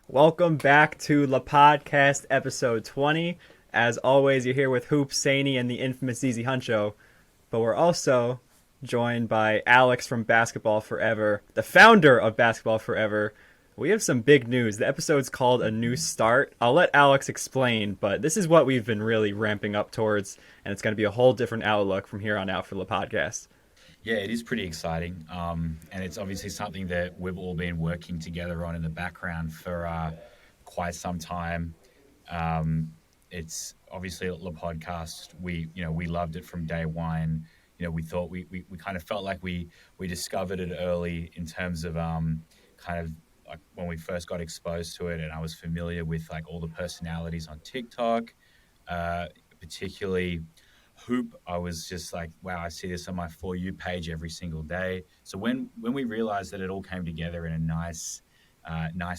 Welcome back to Lepodcast episode 20. As always, you're here with Hoop, Saney, and the infamous Easy Huncho. But we're also joined by Alex from Basketball Forever, the founder of Basketball Forever. We have some big news. The episode's called A New Start. I'll let Alex explain, but this is what we've been really ramping up towards, and it's going to be a whole different outlook from here on out for Lepodcast. Yeah, it is pretty exciting, and it's obviously something that we've all been working together on in the background for quite some time. It's obviously the podcast. We loved it from day one. We thought we kind of felt like we discovered it early in terms of kind of like when we first got exposed to it, and I was familiar with like all the personalities on TikTok, particularly Hoop. I was just like, wow, I see this on my For You page every single day. So when we realized that it all came together in a nice,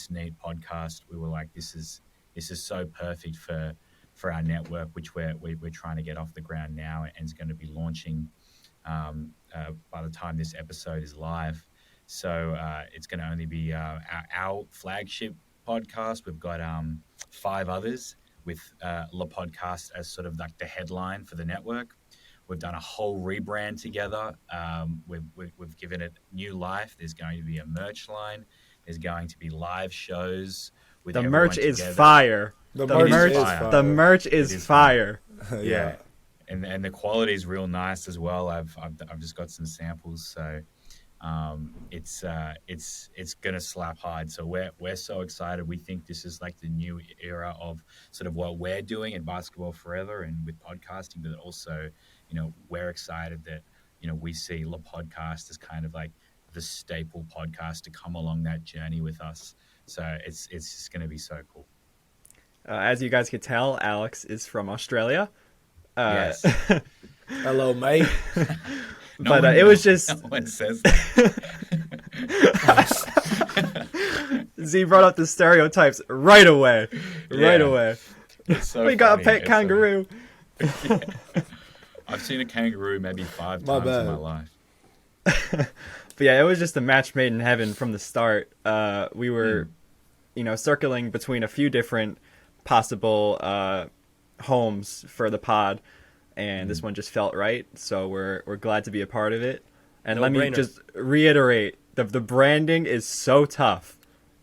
neat podcast, we were like, this is so perfect for our network, which we're trying to get off the ground now, and is going to be launching by the time this episode is live. So it's going to only be our flagship podcast. We've got 5 others, with Lepodcast as sort of like the headline for the network. We've done a whole rebrand together. We've given it new life. There's going to be a merch line. There's going to be live shows. With the merch is together. Fire. The merch is fire. The merch is fire. Yeah. And the quality is real nice as well. I've just got some samples, so it's gonna slap hard. So we're so excited. We think this is like the new era of sort of what we're doing in Basketball Forever and with podcasting, but also we're excited that we see the podcast as kind of like the staple podcast to come along that journey with us. So it's just going to be so cool. As you guys could tell, Alex is from Australia. Yes. Hello, mate. But it was just... No one says that. Z brought up the stereotypes right away. Right away. So we got a funny. pet kangaroo. Yeah. I've seen a kangaroo maybe 5 times in my life. But yeah, it was just a match made in heaven from the start. We were, circling between a few different possible homes for the pod, and this one just felt right. So we're glad to be a part of it. And let me just reiterate, the branding is so tough.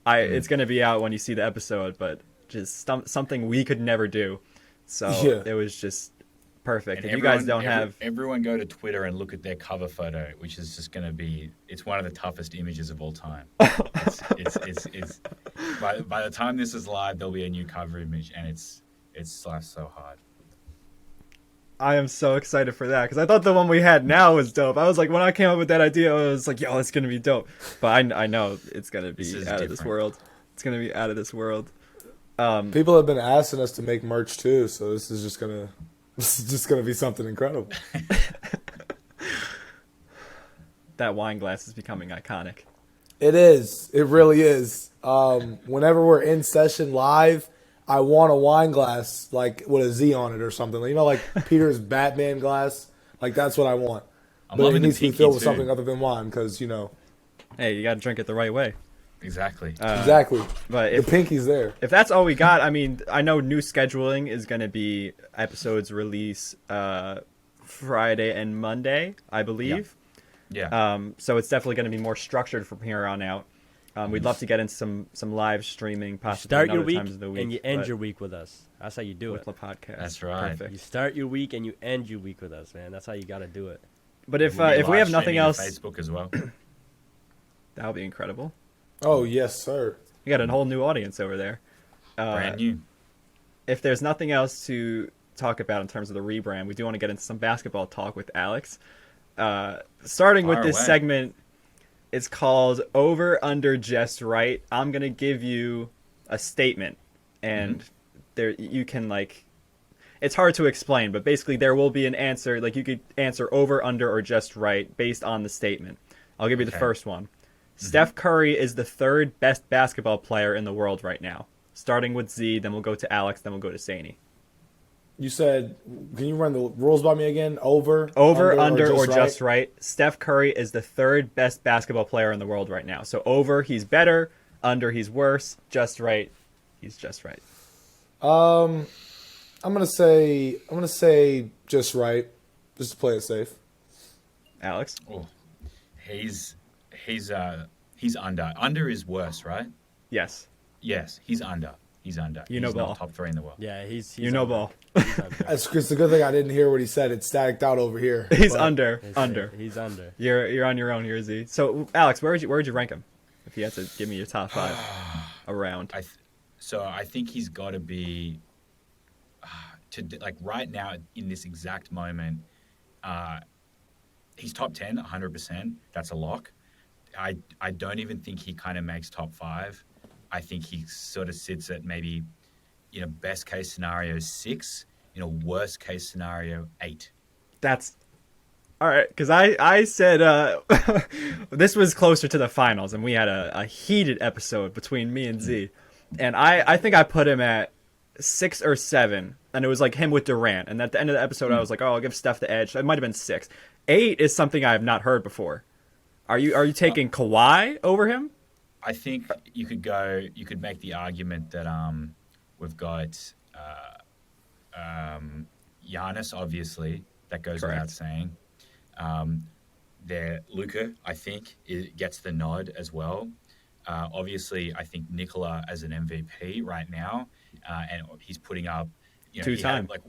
It's going to be out when you see the episode, but just something we could never do. So It was just perfect. And if you guys don't have... Everyone go to Twitter and look at their cover photo, which is just going to be... It's one of the toughest images of all time. It's by the time this is live, there'll be a new cover image, and it's slashed so hard. I am so excited for that, because I thought the one we had now was dope. I was like, when I came up with that idea, I was like, yo, it's going to be dope. But I know it's going to be out of this world. It's going to be out of this world. People have been asking us to make merch too, so this is just gonna be something incredible. That wine glass is becoming iconic. It is. It really is. Whenever we're in session live, I want a wine glass like with a Z on it or something. Like Peter's Batman glass. Like that's what I want. But it needs to be filled with something other than wine, because Hey, you got to drink it the right way. Exactly. Exactly. But the pinky's there. If that's all we got, I mean, I know new scheduling is going to be episodes release Friday and Monday, I believe. Yeah. So it's definitely going to be more structured from here on out. We'd love to get into some live streaming, possibly start your week, times of the week, and you end your week with us. That's how you do it. With the podcast. That's right. Perfect. You start your week and you end your week with us, man. That's how you got to do it. But if we have nothing else, Facebook as well. that would be incredible. Oh yes, sir. You got a whole new audience over there. Brand new. If there's nothing else to talk about in terms of the rebrand, we do want to get into some basketball talk with Alex. Starting with this segment, it's called Over Under Just Right. I'm gonna give you a statement, and there you can it's hard to explain, but basically there will be an answer. Like you could answer over, under, or just right based on the statement. I'll give you the first one. Steph Curry is the 3rd best basketball player in the world right now. Starting with Z, then we'll go to Alex, then we'll go to Saney. You said, can you run the rules by me again? Over, under, or just right. Steph Curry is the 3rd best basketball player in the world right now. So over, he's better. Under, he's worse. Just right, he's just right. I'm gonna say just right, just to play it safe. Alex? Oh, he's under. Under is worse, right? Yes. Yes, he's under. He's ball. not top 3 in the world. Yeah, he's ball. He's under. It's a good thing I didn't hear what he said. It stacked out over here. He's But under. He's under. You're on your own here, Z. So, Alex, where would you rank him? If you had to give me your top 5 around. So I think he's got to be right now in this exact moment. He's top 10, 100%. That's a lock. I don't even think he kind of makes top 5. I think he sort of sits at maybe, in a best case scenario, 6. In a worst case scenario, 8. That's all right, because I said this was closer to the finals, and we had a heated episode between me and Z, and I think I put him at 6 or 7, and it was like him with Durant, and at the end of the episode I was like, oh, I'll give Steph the edge. It might have been 6. 8 is something I have not heard before. Are you taking Kawhi over him? I think you could make the argument that we've got Giannis, obviously, that goes Correct. without saying. Luka, I think, gets the nod as well. Obviously, I think Nikola as an MVP right now, and he's putting up, 2-time, like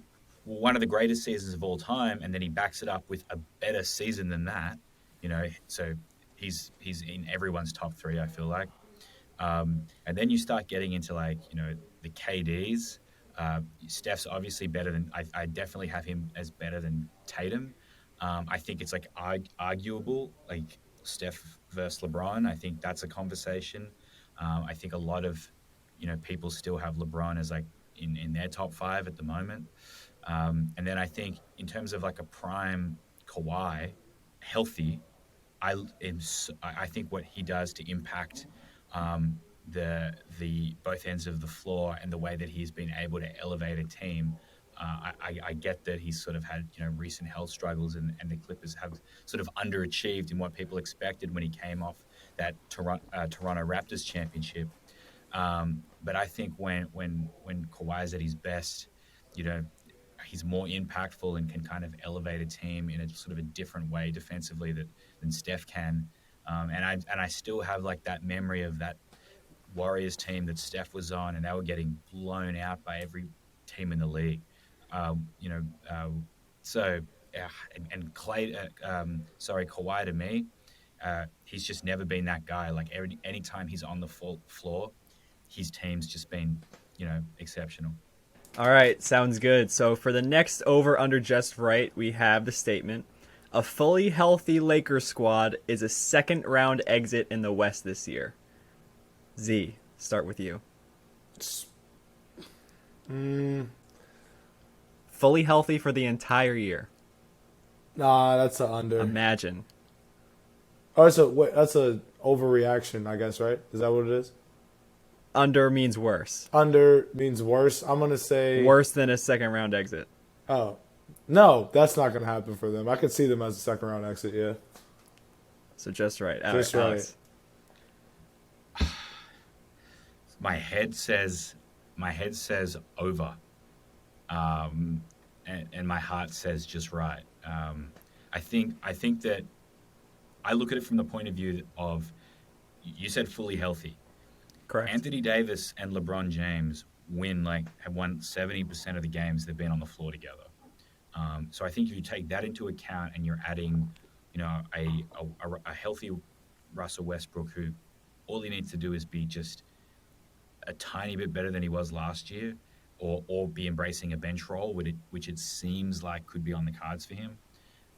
one of the greatest seasons of all time, and then he backs it up with a better season than that. So he's in everyone's top 3, I feel like. And then you start getting into the KDs. Steph's obviously better than I definitely have him as better than Tatum. I think it's arguable, like Steph versus LeBron. I think that's a conversation. I think a lot of people still have LeBron as in their top 5 at the moment. And then I think in terms of a prime Kawhi, healthy, I think what he does to impact the both ends of the floor and the way that he's been able to elevate a team. I get that he's sort of had recent health struggles, and the Clippers have sort of underachieved in what people expected when he came off that Toronto Raptors championship. But I think when Kawhi's at his best, he's more impactful and can kind of elevate a team in a sort of a different way defensively than Steph can. And I still have that memory of that Warriors team that Steph was on, and they were getting blown out by every team in the league. Kawhi to me, he's just never been that guy. Anytime he's on the floor, his team's just been, exceptional. All right, sounds good. So for the next over under just right, we have the statement: a fully healthy Lakers squad is a second round exit in the West this year. Z, start with you. Fully healthy for the entire year. Nah, that's an under. Imagine. Oh, that's a overreaction, I guess, right? Is that what it is? Under means worse. Under means worse. I'm gonna say worse than a second round exit. Oh, no, that's not gonna happen for them. I could see them as a second round exit. Yeah. So just right. Just right. Alex. My head says over, and my heart says just right. I think that I look at it from the point of view of, you said fully healthy. Correct. Anthony Davis and LeBron James have won 70% of the games they've been on the floor together. So I think if you take that into account and you're adding, a healthy Russell Westbrook, who all he needs to do is be just a tiny bit better than he was last year, or be embracing a bench role, which it seems like could be on the cards for him.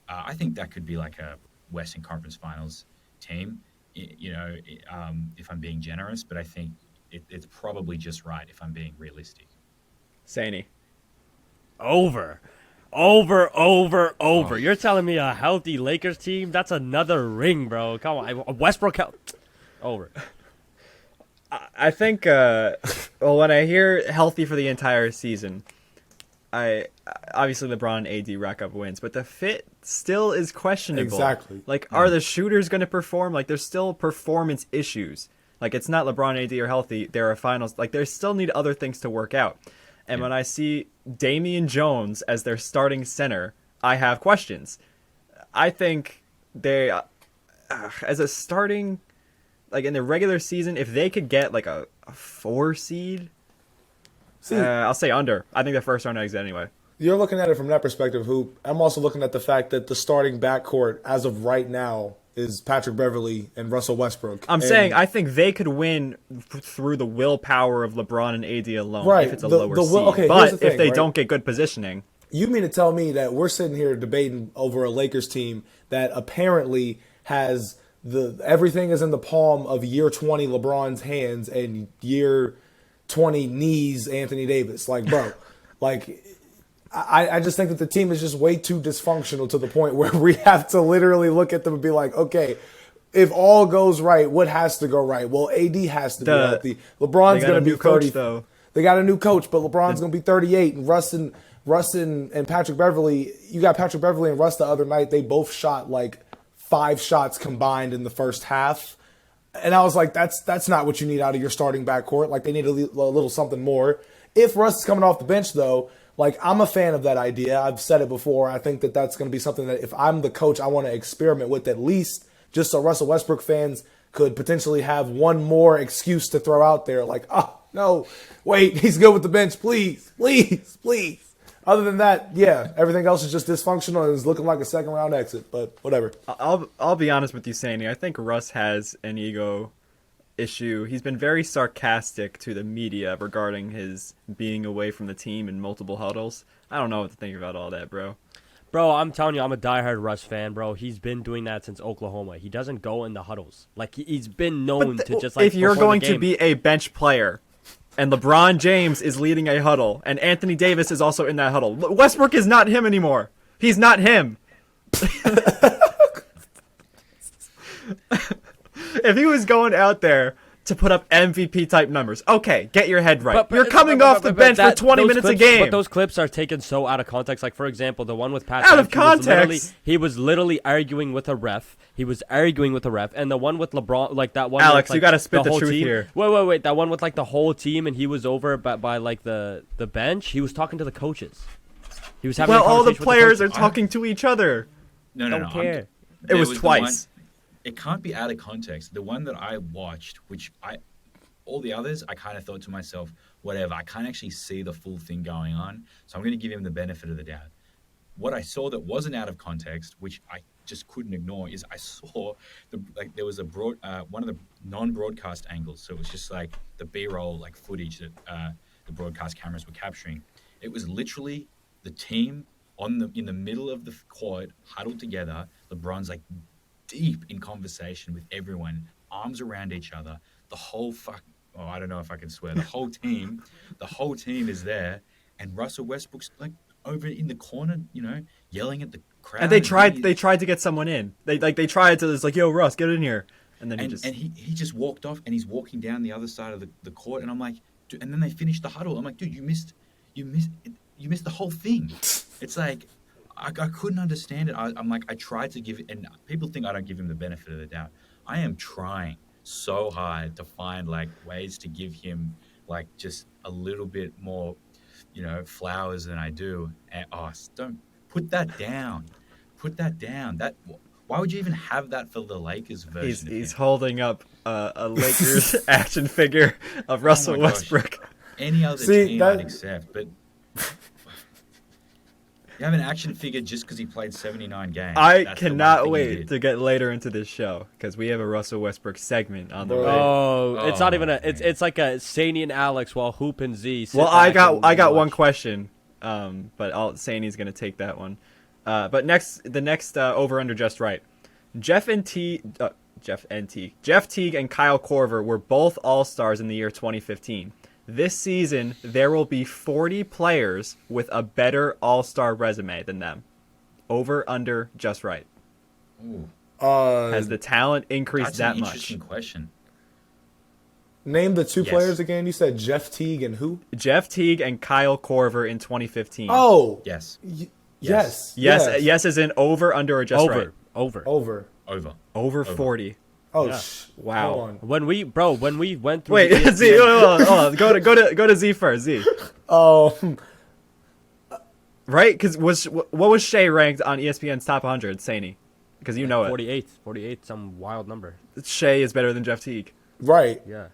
I think that could be like a Western Conference Finals team, if I'm being generous, but I think it's probably just right if I'm being realistic. Saney. Over. You're telling me a healthy Lakers team? That's another ring, bro. Come on. Westbrook over. I think, when I hear healthy for the entire season, obviously LeBron and AD rack up wins, but the fit still is questionable. Exactly. Are the shooters going to perform? There's still performance issues. Like, it's not LeBron and AD are healthy. There are finals. Like, they still need other things to work out. And when I see Damian Jones as their starting center, I have questions. I think they, as a starting, like in the regular season, if they could get like a 4 seed, I'll say under. I think the first round exit anyway. You're looking at it from that perspective, Hoop. I'm also looking at the fact that the starting backcourt as of right now is Patrick Beverley and Russell Westbrook. I'm saying I think they could win through the willpower of LeBron and AD alone if it's a lower seed. Okay, but the thing, if they don't get good positioning. You mean to tell me that we're sitting here debating over a Lakers team that apparently has everything is in the palm of year 20 LeBron's hands and year 20 knees Anthony Davis? Like, bro, like... I just think that the team is just way too dysfunctional to the point where we have to literally look at them and be like, okay, if all goes right, what has to go right? Well, AD has to be healthy. LeBron's going to be 30. Though. They got a new coach, but LeBron's going to be 38. And Russ and Patrick Beverley, you got Patrick Beverley and Russ the other night. They both shot like 5 shots combined in the first half. And I was like, that's not what you need out of your starting backcourt. Like, they need a little something more. If Russ is coming off the bench, though, like, I'm a fan of that idea. I've said it before. I think that that's going to be something that if I'm the coach, I want to experiment with at least just so Russell Westbrook fans could potentially have one more excuse to throw out there. Like, oh, no, wait, he's good with the bench. Please, please, please. Other than that, yeah, everything else is just dysfunctional and is looking like a second-round exit, but whatever. I'll be honest with you, Sandy. I think Russ has an ego issue. He's been very sarcastic to the media regarding his being away from the team in multiple huddles. I don't know what to think about all that, bro. Bro, I'm telling you, I'm a diehard Russ fan, bro. He's been doing that since Oklahoma. He doesn't go in the huddles. Like, he's been known to just, like, if you're before going the game. to be a bench player and LeBron James is leading a huddle and Anthony Davis is also in that huddle, Westbrook is not him anymore. He's not him. If he was going out there to put up MVP type numbers, okay, get your head right. You're coming off the bench for 20 minutes clips, a game. But those clips are taken so out of context. Like, for example, the one with Pat. Out of context. He was literally arguing with a ref. And the one with LeBron, like that one. Alex, with, like, you got to spit the whole truth team. here. Wait. That one with like the whole team, and he was over by like the bench. He was talking to the coaches. He was having. Well, a all the conversation with players coaches. are talking to each other. No. Don't care. It was twice. It can't be out of context. The one that I watched, all the others, I kind of thought to myself, whatever, I can't actually see the full thing going on, so I'm going to give him the benefit of the doubt. What I saw that wasn't out of context, which I just couldn't ignore, is I saw there was one of the non-broadcast angles, so it was just like the B-roll like footage that the broadcast cameras were capturing. It was literally the team in the middle of the court, huddled together. LeBron's like deep in conversation with everyone, arms around each other. The whole I don't know if I can swear. The whole team is there, and Russell Westbrook's like over in the corner, yelling at the crowd. And they tried to get someone in. They tried to, it's like, yo, Russ, get in here. And then he just walked off, and he's walking down the other side of the court, and I'm like, dude, and then they finished the huddle. I'm like, dude, you missed the whole thing. It's like, I couldn't understand it. I'm like, I tried to give it, and people think I don't give him the benefit of the doubt. I am trying so hard to find like ways to give him like just a little bit more, flowers than I do. And don't put that down. Why would you even have that for the Lakers version? He's holding up a Lakers action figure of Russell Westbrook. Any other team I'd accept, but you have an action figure just because he played 79 games. That's cannot wait to get later into this show because we have a Russell Westbrook segment on the way. It's not even it's like a Saney and Alex while Hoop and Z. Well, I got one question, but Saney's gonna take that one. But the next over under just right. Jeff Teague and Kyle Korver were both All-Stars in the year 2015. This season, there will be 40 players with a better All-Star resume than them. Over, under, just right. Ooh. Has the talent increased that much? That's an interesting question. Name the two players again. You said Jeff Teague and who? Jeff Teague and Kyle Korver in 2015. Oh. Yes. Yes. Yes as in over, under, or just right? Over. Over. Over 40. Oh, Yeah. Wow. Hold on. When we went through. Wait, the Z, hold on. Go to Z first. Z. Oh, Right? Because what was Shea ranked on ESPN's top 100, Saney? Because you know it. 48, some wild number. Shea is better than Jeff Teague. right. Yeah.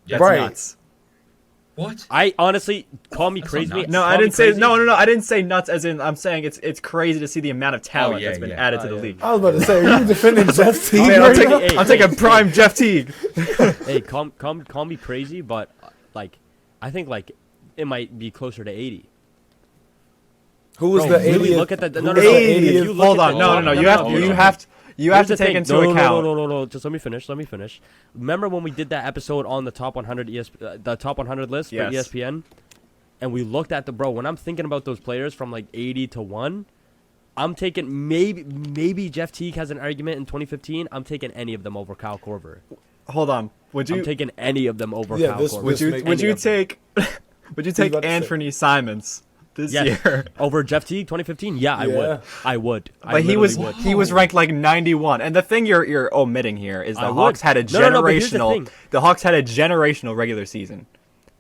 That's Right. nuts. What? I honestly call me That's crazy. not nuts. No, Call I me didn't say crazy. no. I didn't say nuts. As in, I'm saying it's crazy to see the amount of talent yeah, that's been yeah. added to the yeah. league. I was about to say, are you defending Jeff Teague Man, right now? Hey, I'm taking prime Jeff Teague. Hey, call me crazy, but like, I think like it might be closer to 80. Who was Bro, the really 80th? look at the who no, was no, the no. If 80th? you look Hold at on, the- no. You have to take into account. No. Just let me finish. Remember when we did that episode on the top 100 the top 100 list Yes. for ESPN, and we looked at when I'm thinking about those players from like 80 to 1, I'm taking maybe Jeff Teague has an argument in 2015. I'm taking any of them over Kyle Korver. Hold on. Would I'm you taking any of them over Yeah, Kyle this Korver. would you make would any you of them. take would you take about to say. Anthony Simons this Yes. year? Over Jeff Teague 2015? Yeah, I would. I would. But he was ranked like 91. And the thing you're omitting here is the I Hawks would. had a No, but here's the generational thing. the Hawks had a generational regular season.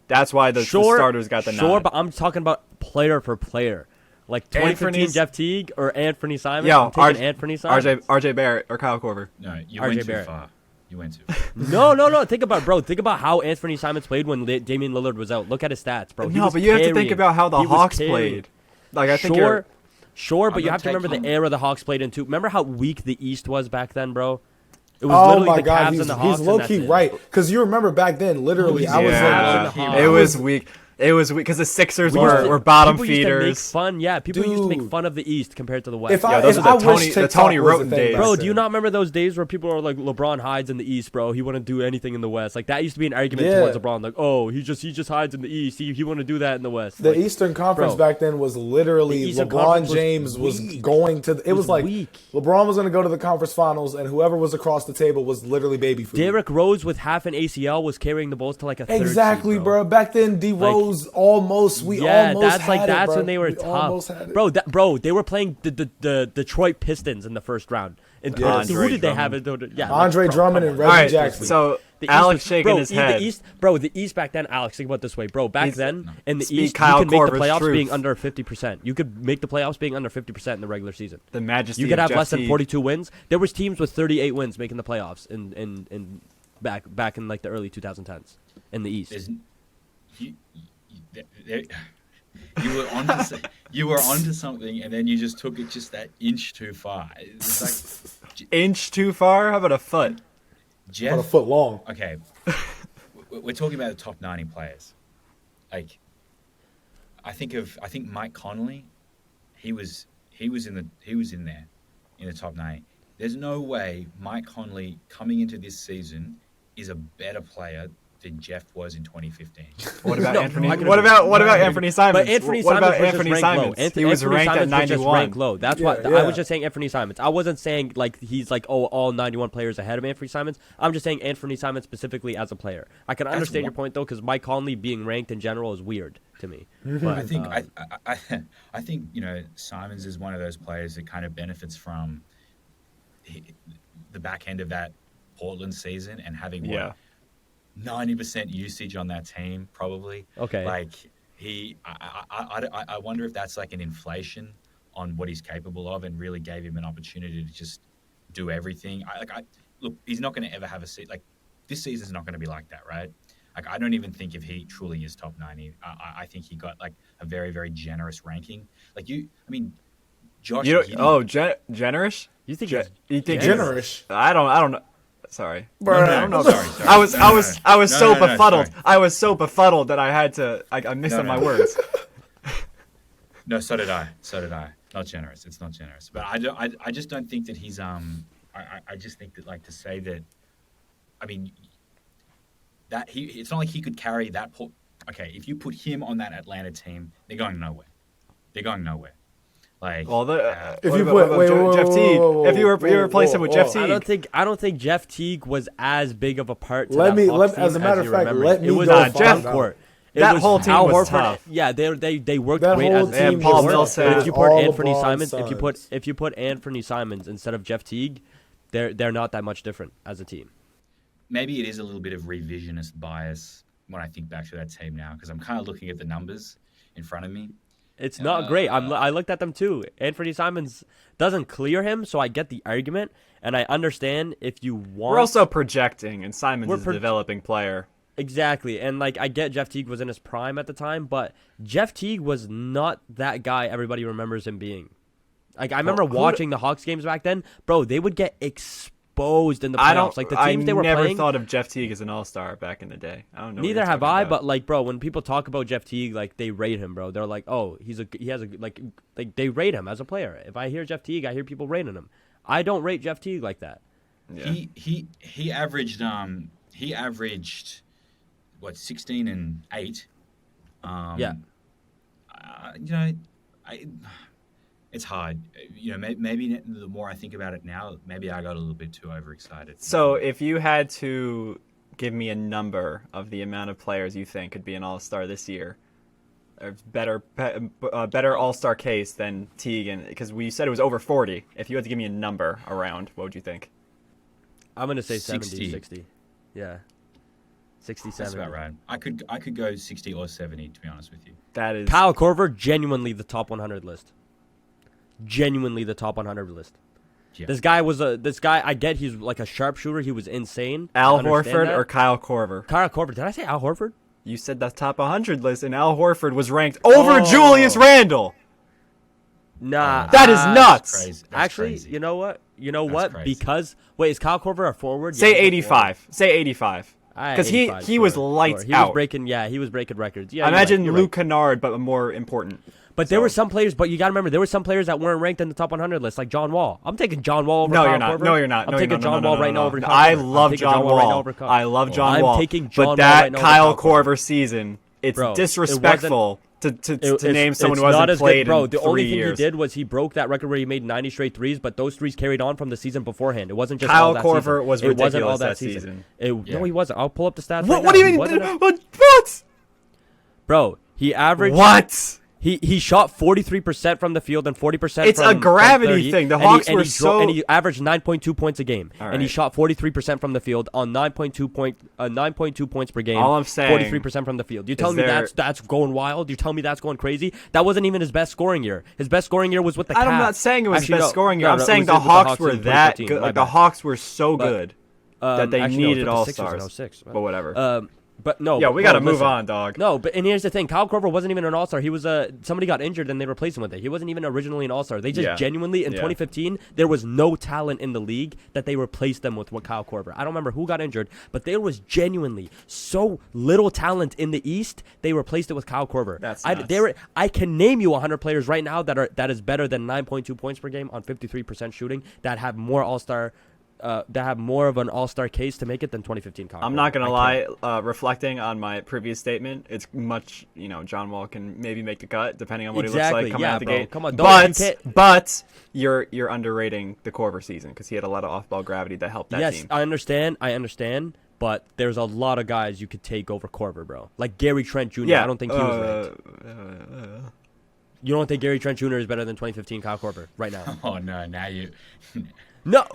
That's why the starters got the nod. Sure, but I'm talking about player for player. Like 2015 Anthony's- Jeff Teague or Anthony Simons. Yo, I'm taking Anthony Simons. RJ Barrett or Kyle Korver. No, you RJ went too Barrett. far. You went too No. Think about how Anthony Simons played when Damian Lillard was out. Look at his stats, bro. He No, was but you have to think carrying. about how the He was Hawks carrying. played. Like I think you're Sure, but I'm you gonna have to remember take the home. era the Hawks played in too. Remember how weak the East was back then, bro? It was Oh literally my the God, Cavs he's and the Hawks. low and that's key it. right. Because you remember back then, literally, I was yeah, like, like, the it Hawks. was weak. It was weak because the Sixers We used to- were bottom people used to make feeders. fun, yeah. People used to make Dude. fun of the East compared to the West. If Yeah, I, those if are I the wish Tony- the TikTok Tony was a Roten thing days. back Bro, then. do you not remember those days where people are like, LeBron hides in the East, bro? He wouldn't do anything in the West. Like that used to be an argument Yeah. towards LeBron. Like, oh, he just hides in the East. He wouldn't do that in the West. The Like, Eastern Conference bro, back then was literally the Eastern LeBron Conference was James was weak. going to. It was like weak. LeBron was going to go to the conference finals, and whoever was across the table was literally baby food. Derrick Rose with half an ACL was carrying the Bulls to like a third Exactly, seed, bro. Back then, D Rose almost. We Yeah, almost that's had like it, that's bro. when they were We almost had tough, it. bro. They were playing the Detroit Pistons in the first round. And Yeah. who Andre did they have? Yeah, Andre bro, Drummond come and on. Reggie All right, Jackson. so The East Alex was- shaking bro, his the head. East, the East back then, Alex, think about it this way, bro. Back He's- then, in the Speak East, Kyle you could make the Korver's playoffs truth. being under 50%. You could make the playoffs being under 50% in the regular season. The majesty. You could of have Jeff less than Teague. 42 wins. There was teams with 38 wins making the playoffs in back in like the early 2010s in the East. There's, there- you were onto you were onto something, and then you just took it just that inch too far. It's like Inch too far? How about a foot? Jeff. On a foot long. Okay, we're talking about the top 90 players. Like, I think Mike Conley, he was in there in the top 90. There's no way Mike Conley coming into this season is a better player than Jeff was in 2015. What about No, Anthony? I can What agree. about Anthony Simons? But Anthony what Simons about was just Anthony ranked Simons? low. He was Anthony ranked Simons at was just 91. ranked low. That's Yeah, why I yeah. was just saying Anthony Simons. I wasn't saying like he's like all 91 players ahead of Anthony Simons. I'm just saying Anthony Simons specifically as a player. I can understand your point though, because Mike Conley being ranked in general is weird to me. But, I think I think Simons is one of those players that kind of benefits from the back end of that Portland season and having Yeah. 90% usage on that team probably. Okay. Like I wonder if that's like an inflation on what he's capable of and really gave him an opportunity to just do everything. Look, he's not going to ever have a seat like this season's not going to be like that, right? Like I don't even think if he truly is top 90. I think he got like a very very generous ranking. Like Josh. You Giddey- don't, generous? you think You think Generous. I don't know. Sorry. No, I don't know. sorry. I was so No, befuddled. sorry. I was so befuddled that I had to. I missed No, on my no. words. No, so did I. Not generous. It's not generous. But I just don't think that he's I just think that like to say that that it's not like he could carry that okay, if you put him on that Atlanta team, they're going nowhere. Like Well, If what you about- put- what about wait, Jeff whoa, Teague, whoa, if you whoa, replace him with Jeff whoa. Teague, I don't think Jeff Teague was as big of a part to Let that me- Hawks let- team as a matter as of you fact, remember. let me It was go on find half out. court. That was whole team Al was Horford. tough. Yeah, they worked That great whole as a They had team Paul was- Millsap. it was If you put all Anthony LeBron Simons, sons. if you put Anthony Simons instead of Jeff Teague, they're not that much different as a team. Maybe it is a little bit of revisionist bias when I think back to that team now, because I'm kind of looking at the numbers in front of me. It's not great. I looked at them too. Anthony Simons doesn't clear him, so I get the argument, and I understand if you want. We're also projecting, and Simons is a developing player. Exactly, and like I get Jeff Teague was in his prime at the time, but Jeff Teague was not that guy everybody remembers him being. Like I remember watching the Hawks games back then, bro. They would get exposed in the playoffs. Like the teams they were playing. I never thought of Jeff Teague as an all-star back in the day. I don't know. Neither have I, but like, bro, when people talk about Jeff Teague, like they rate him, bro. They're like, oh, he has a like they rate him as a player. If I hear Jeff Teague, I hear people rating him. I don't rate Jeff Teague like that. Yeah. He averaged what 16 and 8. Yeah. It's hard. Maybe the more I think about it now, maybe I got a little bit too overexcited. So if you had to give me a number of the amount of players you think could be an all-star this year, or better all-star case than Teague, because we said it was over 40. If you had to give me a number around, what would you think? I'm going to say 70, 60. Yeah. 60, 70. That's about right. I could go 60 or 70, to be honest with you. That is Kyle Korver, genuinely the top 100 list. Genuinely the top 100 list. Yeah. This guy, I get he's like a sharpshooter. He was insane. Al Horford or Kyle Korver? Kyle Korver. Did I say Al Horford? You said the top 100 list, and Al Horford was ranked over Julius Randle. Nah. That is nuts. That's actually, crazy. You know what? Crazy. Because, wait, is Kyle Korver a forward? Say 85. Say 85. Because he was lights out. He was breaking records. Yeah, imagine Luke Kennard, but more important. But there were some players, but you got to remember, there were some players that weren't ranked in the top 100 list, like John Wall. I'm taking John Wall over Kyle Korver. No, you're not. I'm taking John Wall right now over Kyle I love John Wall. I love John Wall. I'm taking John Wall but that right now Kyle Korver season, it's disrespectful to name someone who hasn't played in 3 years. The only thing he did was he broke that record where he made 90 straight threes, but those threes carried on from the season beforehand. It wasn't just Kyle all that Korver season. was ridiculous. It wasn't all that season. No, he wasn't. I'll pull up the stats. What do you mean? What? Bro, he averaged. What? He shot 43% from the field and 40% It's a gravity thing. The Hawks were so... And he averaged 9.2 points a game. Right. And he shot 43% from the field on 9.2 points per game. All I'm saying... 43% from the field. You're telling me that's going wild? You're telling me that's going crazy? That wasn't even his best scoring year. His best scoring year was with the Cavs. I'm not saying it was his best scoring year. I'm saying the Hawks were that good. Like, the Hawks were so good that they needed all-stars. But whatever. But no. Yeah, we got to move on, dog. No, and here's the thing. Kyle Korver wasn't even an all-star. He was somebody got injured and they replaced him with it. He wasn't even originally an all-star. They just genuinely, in 2015, there was no talent in the league that they replaced them with Kyle Korver. I don't remember who got injured, but there was genuinely so little talent in the East, they replaced it with Kyle Korver. That's nuts. I can name you 100 players right now that is better than 9.2 points per game on 53% shooting that have more all-star that have more of an all-star case to make it than 2015 Kyle Korver. I'm not going to lie, reflecting on my previous statement, it's much, John Wall can maybe make the cut depending on what he looks like coming out the gate. Come on, but you're underrating the Korver season because he had a lot of off-ball gravity that helped that team. Yes, I understand, but there's a lot of guys you could take over Korver, bro. Like Gary Trent Jr., I don't think he was ranked. You don't think Gary Trent Jr. is better than 2015 Kyle Korver right now? Oh, no, now you... No,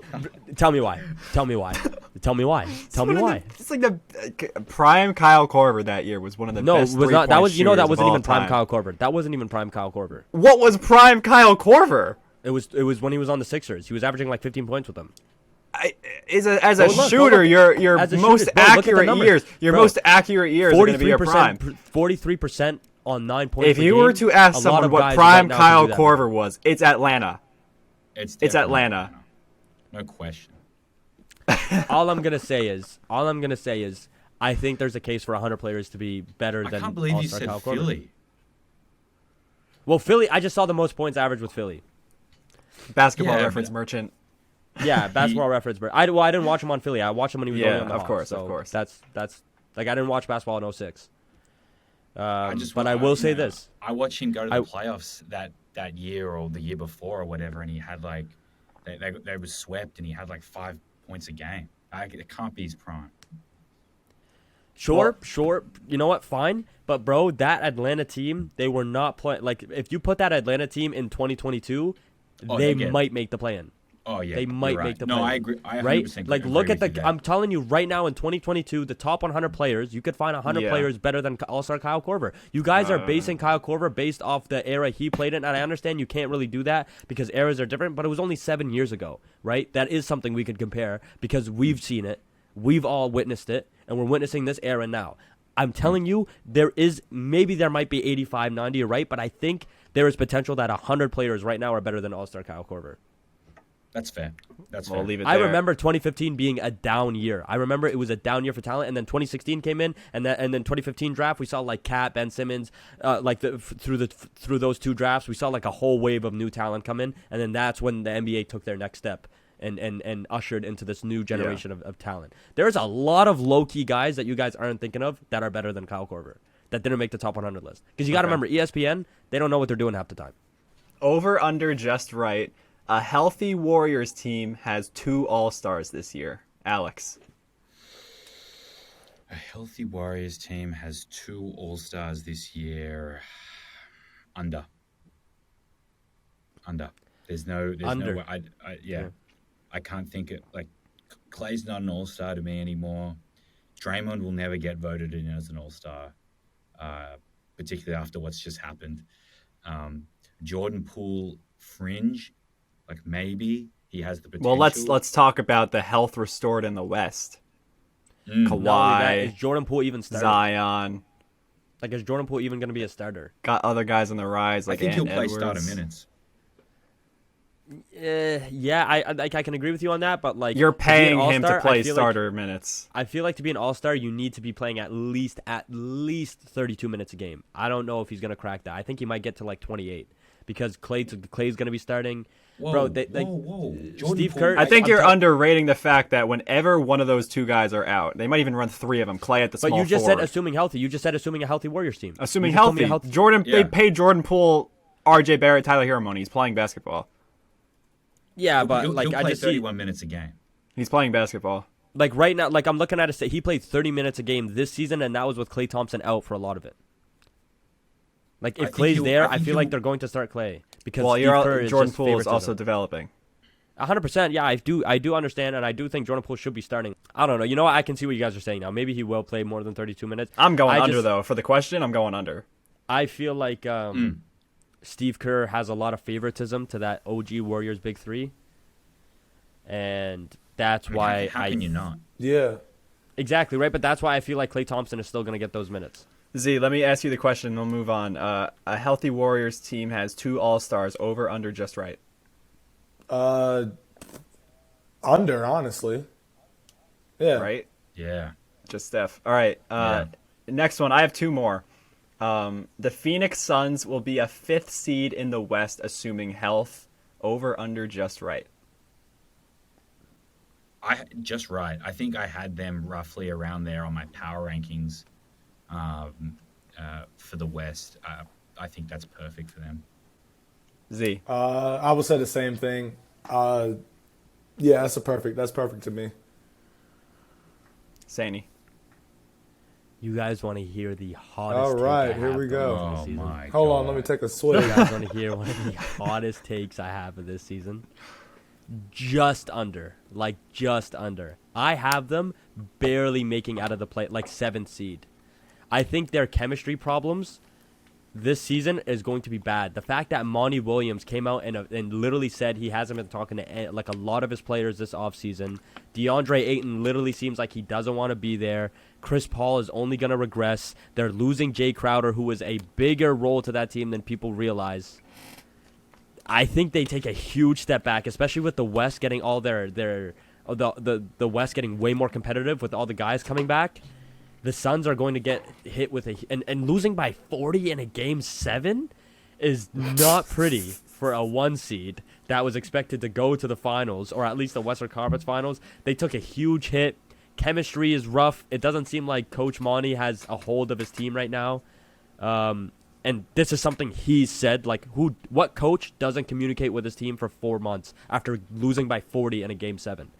tell me why. Tell me why. Tell me why. Tell me why. It's like the prime Kyle Korver that year was one of the best. No, it was not. That was that wasn't even prime Kyle Korver. That wasn't even prime Kyle Korver. What was prime Kyle Korver? It was when he was on the Sixers. He was averaging like 15 points with them. As a shooter, your most accurate years. Your most accurate years are going to be your prime. 43% on 9 points. If you were to ask someone what prime Kyle Korver was, it's Atlanta. It's Atlanta. No question. All I'm gonna say is, I think there's a case for 100 players to be better than. I can't believe you said Kyle Philly. Korver. Well, Philly. I just saw the most points average with Philly. Basketball Reference merchant. Yeah, Basketball Reference. But I didn't watch him on Philly. I watched him when he was only on the Hawks. Of course. That's like I didn't watch basketball in 06. But I will say this: I watched him go to the playoffs that year or the year before or whatever, and he had like. They was swept, and he had like 5 points a game. It can't be his prime. Sure. You know what? Fine. But, bro, that Atlanta team, they were not playing. Like, if you put that Atlanta team in 2022, they might make the play-in. Oh yeah, they might right. make the No, play. I agree. I 100% Right? Like, agree look at with you there. I'm telling you right now, in 2022, the top 100 players, you could find 100 players better than All-Star Kyle Korver. You guys are basing Kyle Korver based off the era he played in, and I understand you can't really do that because eras are different, but it was only 7 years ago, right? That is something we could compare because we've seen it, we've all witnessed it, and we're witnessing this era now. I'm telling you, there might be 85, 90, you're right, but I think there is potential that 100 players right now are better than All-Star Kyle Korver. That's fair. Fair. We'll leave it I there. remember 2015 being a down year. I remember it was a down year for talent, and then 2016 came in, and then 2015 draft we saw like Cat, Ben Simmons, through those two drafts we saw like a whole wave of new talent come in, and then that's when the NBA took their next step and ushered into this new generation of talent. There's a lot of low key guys that you guys aren't thinking of that are better than Kyle Korver that didn't make the top 100 list because you got to remember ESPN, they don't know what they're doing half the time. Over under just right. A healthy Warriors team has 2 All-Stars this year. Alex. A healthy Warriors team has 2 All-Stars this year. Under. There's no Under. way. I can't think it. Like, Clay's not an All-Star to me anymore. Draymond will never get voted in as an All-Star, particularly after what's just happened. Jordan Poole, fringe. Like, maybe he has the potential. Well, let's talk about the health restored in the West. Kawhi, Not only that, is Jordan Poole even starting? Zion. Like, is Jordan Poole even going to be a starter? Got other guys on the rise, like I think he'll play Edwards. starter minutes. Yeah, I can agree with you on that, but like You're to be an paying him to all-star, play I feel starter minutes. I feel like to be an all-star, you need to be playing at least 32 minutes a game. I don't know if he's going to crack that. I think he might get to like 28 because Clay's going to be starting. Whoa. Steve Kerr. I think you're underrating the fact that whenever one of those 2 guys are out, they might even run 3 of them. Clay at the small But you just forward. said assuming healthy. You just said assuming a healthy Warriors team. Assuming You just told me healthy. a Jordan, Yeah. They paid Jordan Poole, R.J. Barrett, Tyler Hero money. He's playing basketball. Yeah, but he'll like play I just see 31 minutes a game. He's playing basketball. like right now, like I'm looking at it. He played 30 minutes a game this season, and that was with Klay Thompson out for a lot of it. Like if Clay's there, I feel like they're going to start Clay because Well, Steve Kerr is Jordan just Poole is also favoritism. developing. 100%. Yeah, I do understand, and I do think Jordan Poole should be starting. I don't know. You know what? I can see what you guys are saying now. Maybe he will play more than 32 minutes. I'm going under, though. For the question, I'm going under. I feel like Steve Kerr has a lot of favoritism to that OG Warriors Big Three, and that's why How can you not? Yeah. Exactly, right? But that's why I feel like Klay Thompson is still going to get those minutes. Z, let me ask you the question, and we'll move on. A healthy Warriors team has 2 All-Stars, over, under, just right. Under, honestly. Yeah. Right? Yeah. Just Steph. All right. Yeah. Next one. I have 2 more. The Phoenix Suns will be a 5th seed in the West, assuming health, over, under, just right. Just right. I think I had them roughly around there on my power rankings for the West. I think that's perfect for them. Z. I would say the same thing. Yeah, that's perfect to me. Sani. You guys want to hear the hottest All take right, I here have we for go. this Oh season? my Hold God. on, let me take a You swig. guys want to hear one of the hottest takes I have of this season? Just under. I have them barely making out of the play, like 7th seed. I think their chemistry problems this season is going to be bad. The fact that Monty Williams came out and literally said he hasn't been talking to like a lot of his players this offseason. DeAndre Ayton literally seems like he doesn't want to be there. Chris Paul is only going to regress. They're losing Jay Crowder, who was a bigger role to that team than people realize. I think they take a huge step back, especially with the West getting all the West getting way more competitive with all the guys coming back. The Suns are going to get hit with and losing by 40 in a game 7 is not pretty for a 1 seed that was expected to go to the finals, or at least the Western Conference Finals. They took a huge hit. Chemistry is rough. It doesn't seem like Coach Monty has a hold of his team right now. And this is something he said, like what coach doesn't communicate with his team for 4 months after losing by 40 in a game 7?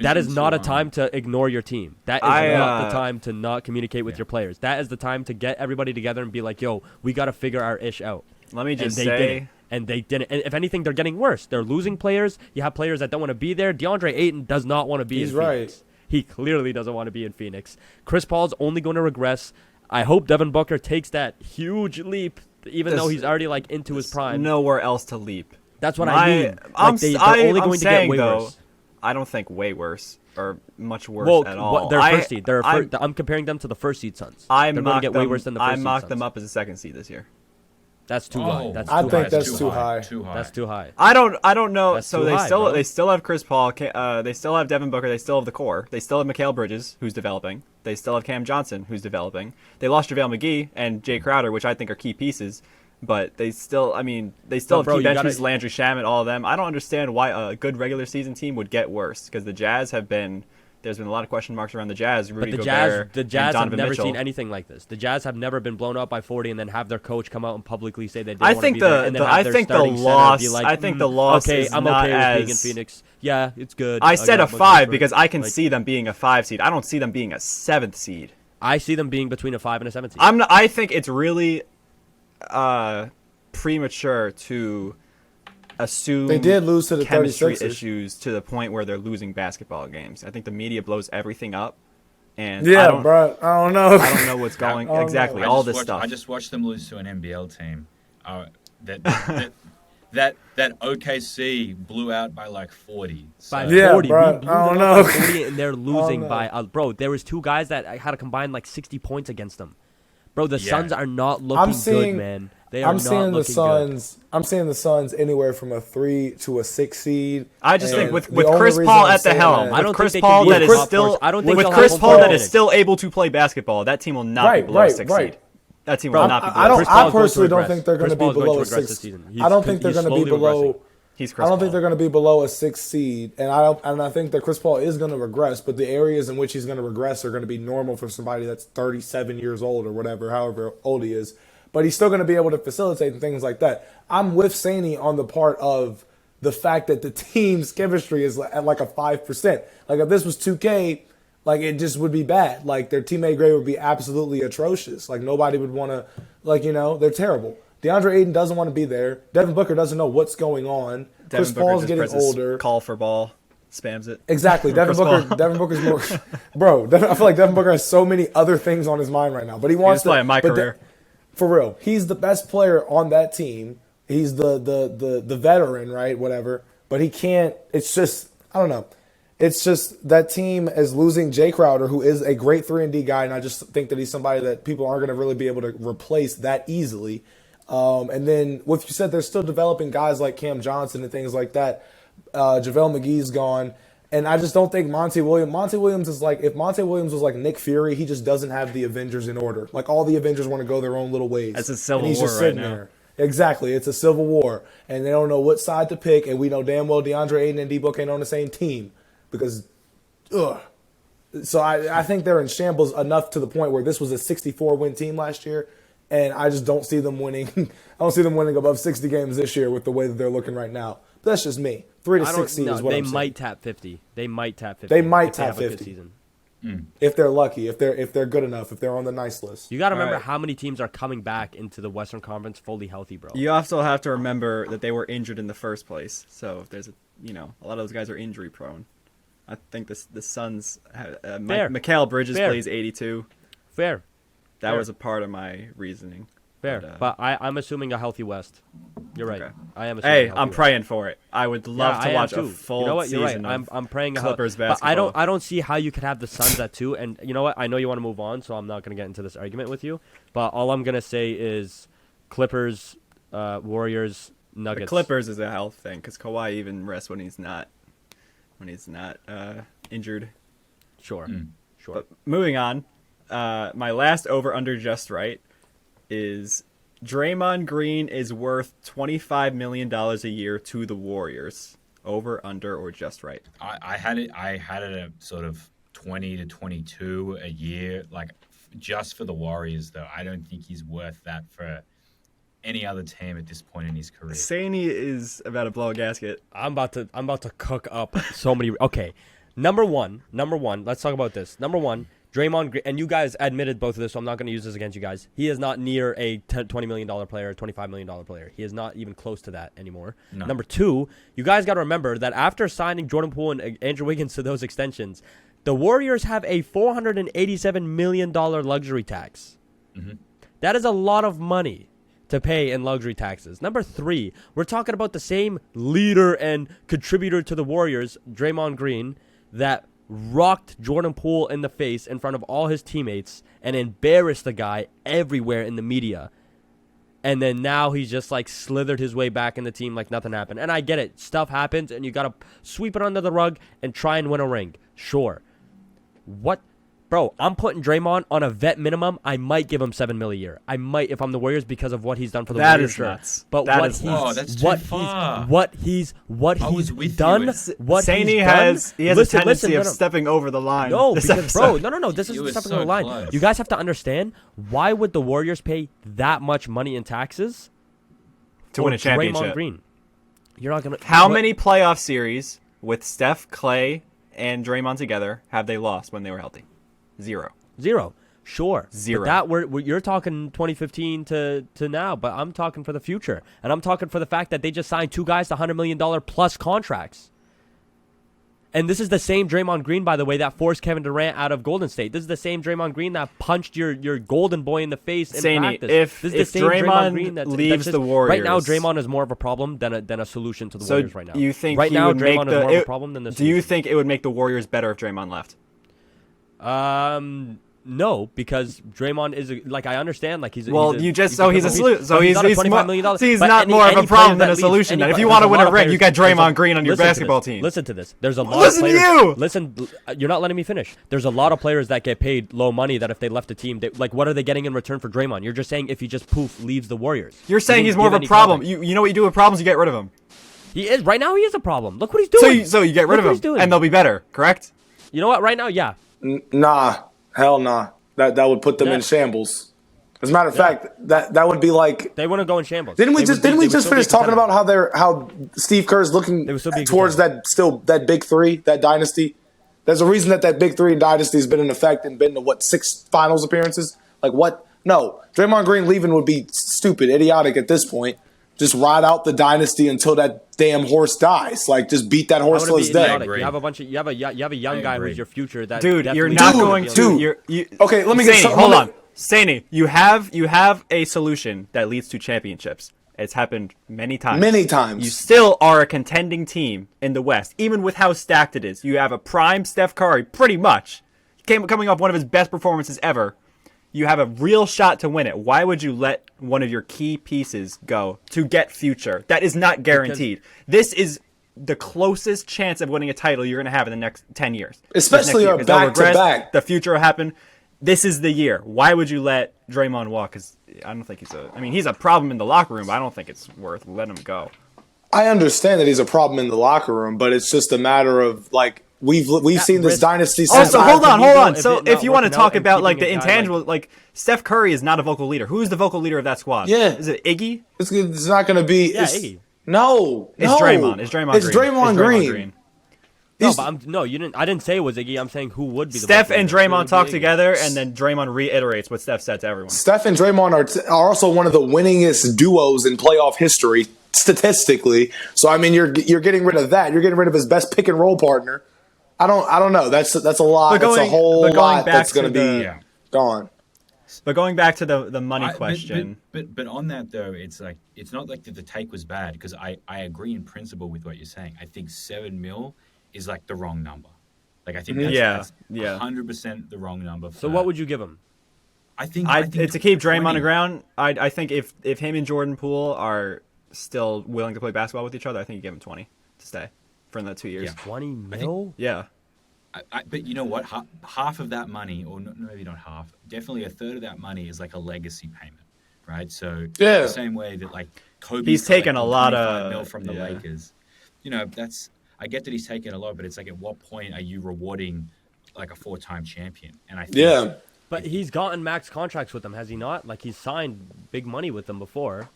That is not a time to ignore your team. That is not the time to not communicate with your players. That is the time to get everybody together and be like, yo, we got to figure our ish out. Let me just say, And they didn't. And if anything, they're getting worse. They're losing players. You have players that don't want to be there. DeAndre Ayton does not want to be in Phoenix. He clearly doesn't want to be in Phoenix. Chris Paul's only going to regress. I hope Devin Booker takes that huge leap, even though he's already like into his prime. Nowhere else to leap. That's what I mean. Like, they're only going to get way worse. I don't think way worse or much worse at all. They're first seed. I'm comparing them to the first seed Suns. They're going to get way worse than the first seed Suns. I mocked them up as a second seed this year. That's too high. I think that's too high. That's too high. I don't know. That's so they still have Chris Paul. They still have Devin Booker. They still have the core. They still have Mikal Bridges, who's developing. They still have Cam Johnson, who's developing. They lost JaVale McGee and Jay Crowder, which I think are key pieces. But they still have key bench pieces, Landry Shamet, all of them. I don't understand why a good regular season team would get worse, because the Jazz have been. There's been a lot of question marks around the Jazz. But the Jazz have never seen anything like this. The Jazz have never been blown up by 40 and then have their coach come out and publicly say they didn't want to be there. And then I think the loss. I think the loss. Okay, is I'm not okay as, with being in Phoenix. Yeah, it's good. I said a 5 because I can see them being a 5 seed. I don't see them being a 7th seed. I see them being between a 5 and a 7 seed. I think it's really premature to assume they did lose to the chemistry 36ers. Issues to the point where they're losing basketball games. I think the media blows everything up, and bro, I don't know. I don't know what's going exactly. All this stuff. I just watched them lose to an NBL team. That OKC blew out by like 40. So. By 40, bro. I don't know. 40 and they're losing by bro. There was 2 guys that had a combined like 60 points against them. Bro, the Suns are not looking good, man. I'm seeing the Suns anywhere from a 3 to a 6 seed. I just think with Chris Paul at the helm, with Chris Paul that is still able to play basketball, that team will not be below a 6 seed. That team will not be below. I personally don't think they're going to be below a 6. I don't think they're going to be below. I don't think they're going to be below a 6 seed, and I think that Chris Paul is going to regress, but the areas in which he's going to regress are going to be normal for somebody that's 37 years old or whatever, however old he is. But he's still going to be able to facilitate and things like that. I'm with Saney on the part of the fact that the team's chemistry is at like a 5%. Like if this was 2K, like it just would be bad. Like their teammate grade would be absolutely atrocious. Like nobody would want to, they're terrible. DeAndre Ayton doesn't want to be there. Devin Booker doesn't know what's going on. Chris Paul's getting older. Call for ball, spams it. Exactly. Devin Booker's more. Bro, I feel like Devin Booker has so many other things on his mind right now. But he wants to play in my career. For real, he's the best player on that team. He's the veteran, right? Whatever. But he can't. It's just I don't know. It's just that team is losing Jay Crowder, who is a great 3-and-D guy, and I just think that he's somebody that people aren't going to really be able to replace that easily. And then what you said, they're still developing guys like Cam Johnson and things like that. JaVale McGee's gone. And I just don't think Monty Williams is like, if Monty Williams was like Nick Fury, he just doesn't have the Avengers in order. Like all the Avengers want to go their own little ways. It's a civil war right now. There. Exactly. It's a civil war. And they don't know what side to pick. And we know damn well DeAndre Ayton and D-Book ain't on the same team. Because, So I think they're in shambles enough to the point where this was a 64-win team last year. And I just don't see them winning. I don't see them winning above 60 games this year with the way that they're looking right now. But that's just me. 3 to 6 seed is what I'm saying. They might tap 50. They might tap 50. They might tap 50. If they're lucky, if they're good enough, if they're on the nice list. You got to remember how many teams are coming back into the Western Conference fully healthy, bro. You also have to remember that they were injured in the first place. So if there's a lot of those guys are injury prone. I think the Suns Mikal Bridges plays 82. Fair. That was a part of my reasoning. Fair. But I'm assuming a healthy West. You're right. Okay. I am assuming I'm praying for it. I would love to watch a full season of I'm praying Clippers basketball. But I don't see how you could have the Suns at 2. And you know what? I know you want to move on, so I'm not going to get into this argument with you. But all I'm going to say is Clippers, Warriors, Nuggets. The Clippers is a health thing because Kawhi even rests when he's not injured. Sure. But moving on. My last over-under just right is Draymond Green is worth $25 million a year to the Warriors. Over, under, or just right? I had it at sort of 20 to 22 a year, like just for the Warriors, though. I don't think he's worth that for any other team at this point in his career. Saney is about to blow a gasket. I'm about to cook up so many. Okay, number one. Let's talk about this. Number one. Draymond, and you guys admitted both of this, so I'm not going to use this against you guys. He is not near a $20 million player, $25 million player. He is not even close to that anymore. No. Number two, you guys got to remember that after signing Jordan Poole and Andrew Wiggins to those extensions, the Warriors have a $487 million luxury tax. Mm-hmm. That is a lot of money to pay in luxury taxes. Number three, we're talking about the same leader and contributor to the Warriors, Draymond Green, that rocked Jordan Poole in the face in front of all his teammates and embarrassed the guy everywhere in the media. And then now he's just like slithered his way back in the team like nothing happened. And I get it. Stuff happens and you got to sweep it under the rug and try and win a ring. Sure. What? Bro, I'm putting Draymond on a vet minimum. I might give him $7 million a year. I might if I'm the Warriors because of what he's done for the Warriors. That is nuts. But that what is he's nuts. That's too far. what he's done. What Saney he's has done. He has a tendency of stepping over the line. No, because bro, no. This is stepping so over the line. close. You guys have to understand, why would the Warriors pay that much money in taxes to win a championship? Draymond Green. You're not gonna. How many playoff series with Steph, Clay, and Draymond together have they lost when they were healthy? Zero. Sure. Zero. But you're talking 2015 to now, but I'm talking for the future. And I'm talking for the fact that they just signed two guys to $100 million plus contracts. And this is the same Draymond Green, by the way, that forced Kevin Durant out of Golden State. This is the same Draymond Green that punched your golden boy in the face in practice. If Draymond Green leaves the Warriors... Right now, Draymond is more of a problem than a solution to the Warriors right now. You think right he now, would Draymond make is more of a problem than the solution. Do you think it would make the Warriors better if Draymond left? No, because Draymond is like, I understand, like he's a solution. So he's $25 million. He's not more of a problem than a solution. If you want to win a ring, you got Draymond Green on your basketball team. Listen to this. There's a lot of players. Listen, you're not letting me finish. There's a lot of players that get paid low money that if they left a team, like what are they getting in return for Draymond? You're just saying if he just leaves the Warriors. You're saying he's more of a problem. You know what you do with problems? You get rid of him. He is right now. He is a problem. Look what he's doing. So you get rid of him, and they'll be better. Correct? You know what? Right now, yeah. Nah, hell nah. That would put them in shambles. As a matter of fact, that would be like they wouldn't go in shambles. Didn't we just finish talking about how Steve Kerr's looking towards that big three, that dynasty? There's a reason that big three dynasty has been in effect and been to 6 finals appearances. Like what? No, Draymond Green leaving would be stupid, idiotic at this point. Just ride out the dynasty until that damn horse dies. Like, just beat that horse till it's dead. You have a young guy who's your future. That dude, you're not going to. Okay, let me get something. Hold on, Saney. You have a solution that leads to championships. It's happened many times. Many times. You still are a contending team in the West, even with how stacked it is. You have a prime Steph Curry, pretty much. Coming off one of his best performances ever. You have a real shot to win it. Why would you let one of your key pieces go to get future? That is not guaranteed. This is the closest chance of winning a title you're going to have in the next 10 years. Especially our back-to-back. The future will happen. This is the year. Why would you let Draymond walk? Because I don't think he's a problem in the locker room, but I don't think it's worth letting him go. I understand that he's a problem in the locker room, but it's just a matter of, like, We've seen this dynasty. Also, hold on. So if you want to talk about like the intangible, like Steph Curry is not a vocal leader. Who's the vocal leader of that squad? Yeah, is it Iggy? It's not going to be. Yeah, Iggy. No, it's Draymond. It's Draymond Green. No, but you didn't. I didn't say it was Iggy. I'm saying who would be. Steph and Draymond talk together, and then Draymond reiterates what Steph said to everyone. Steph and Draymond are also one of the winningest duos in playoff history statistically. So I mean, you're getting rid of that. You're getting rid of his best pick and roll partner. I don't know. That's a lot. That's a whole lot that's going to be gone. But going back to the money question. But on that though, it's like it's not like the take was bad because I agree in principle with what you're saying. I think $7 million is like the wrong number. Like I think that's 100% the wrong number. So what would you give him? I think to keep Draymond on the ground. I think if him and Jordan Poole are still willing to play basketball with each other, I think you give him 20 to stay. For the 2 years. Yeah. 20 mil? Yeah. But you know what? Half of that money, or maybe not half, definitely a third of that money is like a legacy payment, right? So the same way that like Kobe, he's taken a lot of mil from the Lakers. You know, I get that he's taken a lot, but it's like at what point are you rewarding like a 4-time champion? And I think but he's gotten max contracts with them, has he not? Like he's signed big money with them before.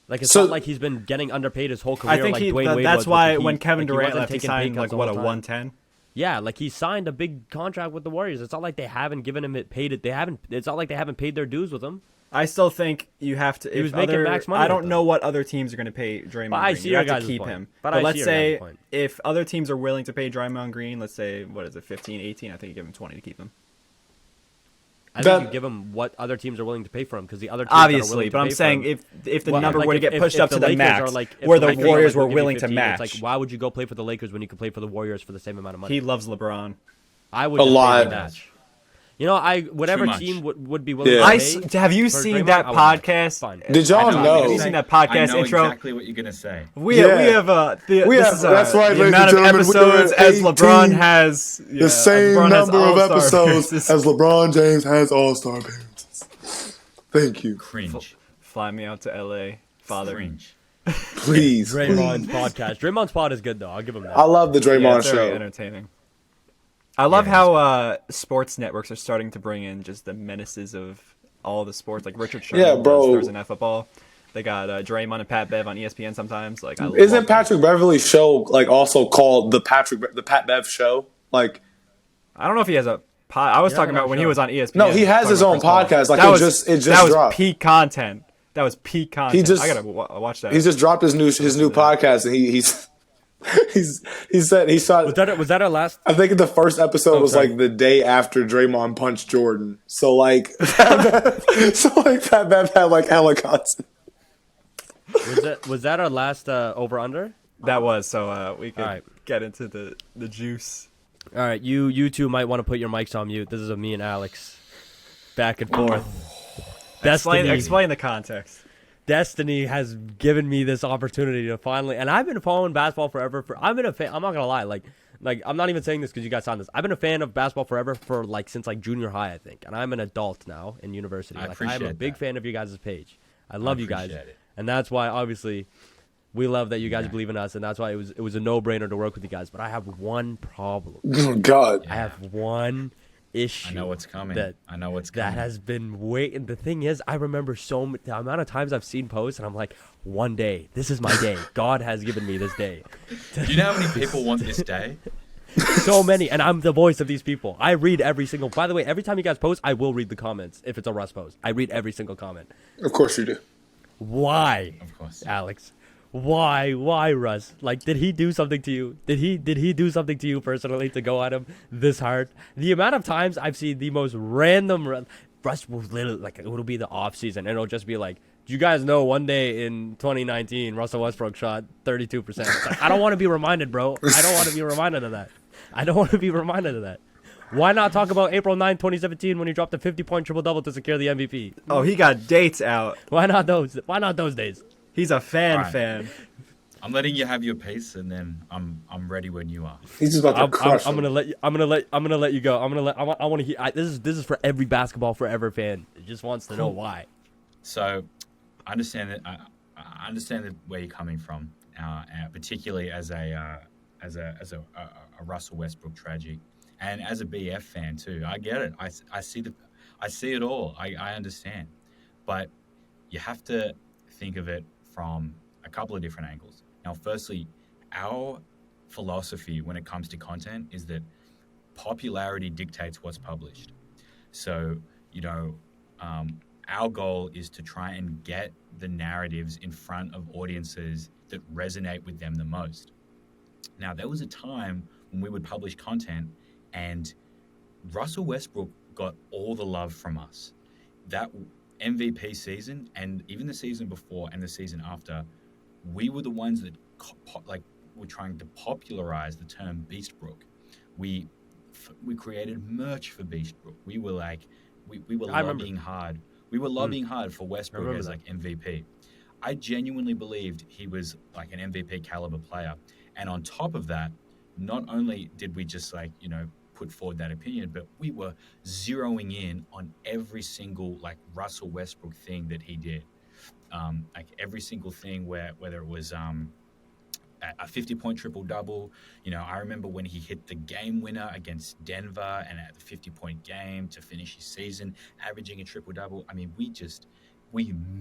Like it's not like he's been getting underpaid his whole career. I think like Dwayne Wade that's was why with the when Heat. Kevin Like, Durant left, he signed like what a 110. Yeah, like he signed a big contract with the Warriors. It's not like they haven't given him It's not like they haven't paid their dues with him. I still think you have to. He was making max money. I don't know what other teams are going to pay Draymond Green. You have to keep him. But let's say if other teams are willing to pay Draymond Green, let's say, what is it, 15, 18? I think you give him 20 to keep him. I think you give him what other teams are willing to pay for him because the other teams obviously, but I'm saying if the number were to get pushed up to the max, where the Warriors were willing to match, it's like why would you go play for the Lakers when you can play for the Warriors for the same amount of money? He loves LeBron. I would match. You know, whatever team would be willing to pay. Have you seen that podcast? Did y'all know? Have you seen that podcast I know intro? Exactly what you're gonna say. We have that's right, the amount of episodes as LeBron has the same number of episodes as LeBron James has All-Star appearances. Thank you. Cringe. Fly me out to LA, father. Cringe. Please. Draymond's podcast. Draymond's pod is good though. I'll give him that. I love the Draymond show. Very entertaining. I love how sports networks are starting to bring in just the menaces of all the sports, like Richard Sherman does Thursday Night Football. They got Draymond and Pat Bev on ESPN sometimes. Like, isn't Patrick Beverley's show like also called the Pat Bev Show? Like, I don't know if he has a pod. I was talking about when he was on ESPN. No, he has his own podcast. Like, it just that dropped. Was peak content. That was peak content. I gotta watch that. He just dropped his new podcast, and he said he shot. Was that our last? I think the first episode was like the day after Draymond punched Jordan. So like, Pat Bev had like hella content. Was that our last over under? That was so we could get into the juice. All right, you two might want to put your mics on mute. This is me and Alex back and forth. Explain the context. Destiny has given me this opportunity to finally, and I've been following basketball forever. I've been a fan. I'm not gonna lie, like I'm not even saying this because you guys signed this. I've been a fan of basketball forever for since junior high, I think, and I'm an adult now in university. I'm a big fan of you guys' page. I love you guys, and that's why obviously we love that you guys believe in us, and that's why it was a no-brainer to work with you guys. But I have one problem. Oh God, I have one issue. I know what's coming. That has been waiting. The thing is, I remember the amount of times I've seen posts, and I'm like, one day, this is my day. God has given me this day. Do you know how many people want this day? So many, and I'm the voice of these people. I read every single. By the way, every time you guys post, I will read the comments. If it's a Russ post, I read every single comment. Of course you do. Why? Of course, Alex. Why, Russ? Like, did he do something to you? Did he do something to you personally to go at him this hard? The amount of times I've seen the most random Russ will literally it'll be the off season and it'll just be like, do you guys know one day in 2019 Russell Westbrook shot 32%? I don't want to be reminded, bro. I don't want to be reminded of that. Why not talk about April 9, 2017 when he dropped a 50-point triple-double to secure the MVP? Oh, he got dates out. Why not those days? He's a fan. I'm letting you have your pace, and then I'm ready when you are. He's just about to crush. I'm gonna let you go. I want to hear. This is for every basketball forever fan. It just wants to know why. So, I understand that. I understand that where you're coming from, particularly as a Russell Westbrook tragic, and as a BF fan too. I get it. I see it all. I understand, but you have to think of it from a couple of different angles. Now, firstly, our philosophy when it comes to content is that popularity dictates what's published. So, our goal is to try and get the narratives in front of audiences that resonate with them the most. Now, there was a time when we would publish content and Russell Westbrook got all the love from us. That MVP season and even the season before and the season after, we were the ones that were trying to popularize the term Beastbrook. We created merch for Beastbrook. We were lobbying hard. We were lobbying hard for Westbrook as MVP. I genuinely believed he was like an MVP caliber player. And on top of that, not only did we just put forward that opinion, but we were zeroing in on every single Russell Westbrook thing that he did. Every single thing whether it was a 50-point triple-double. I remember when he hit the game winner against Denver and at the 50-point game to finish his season, averaging a triple-double. I mean, we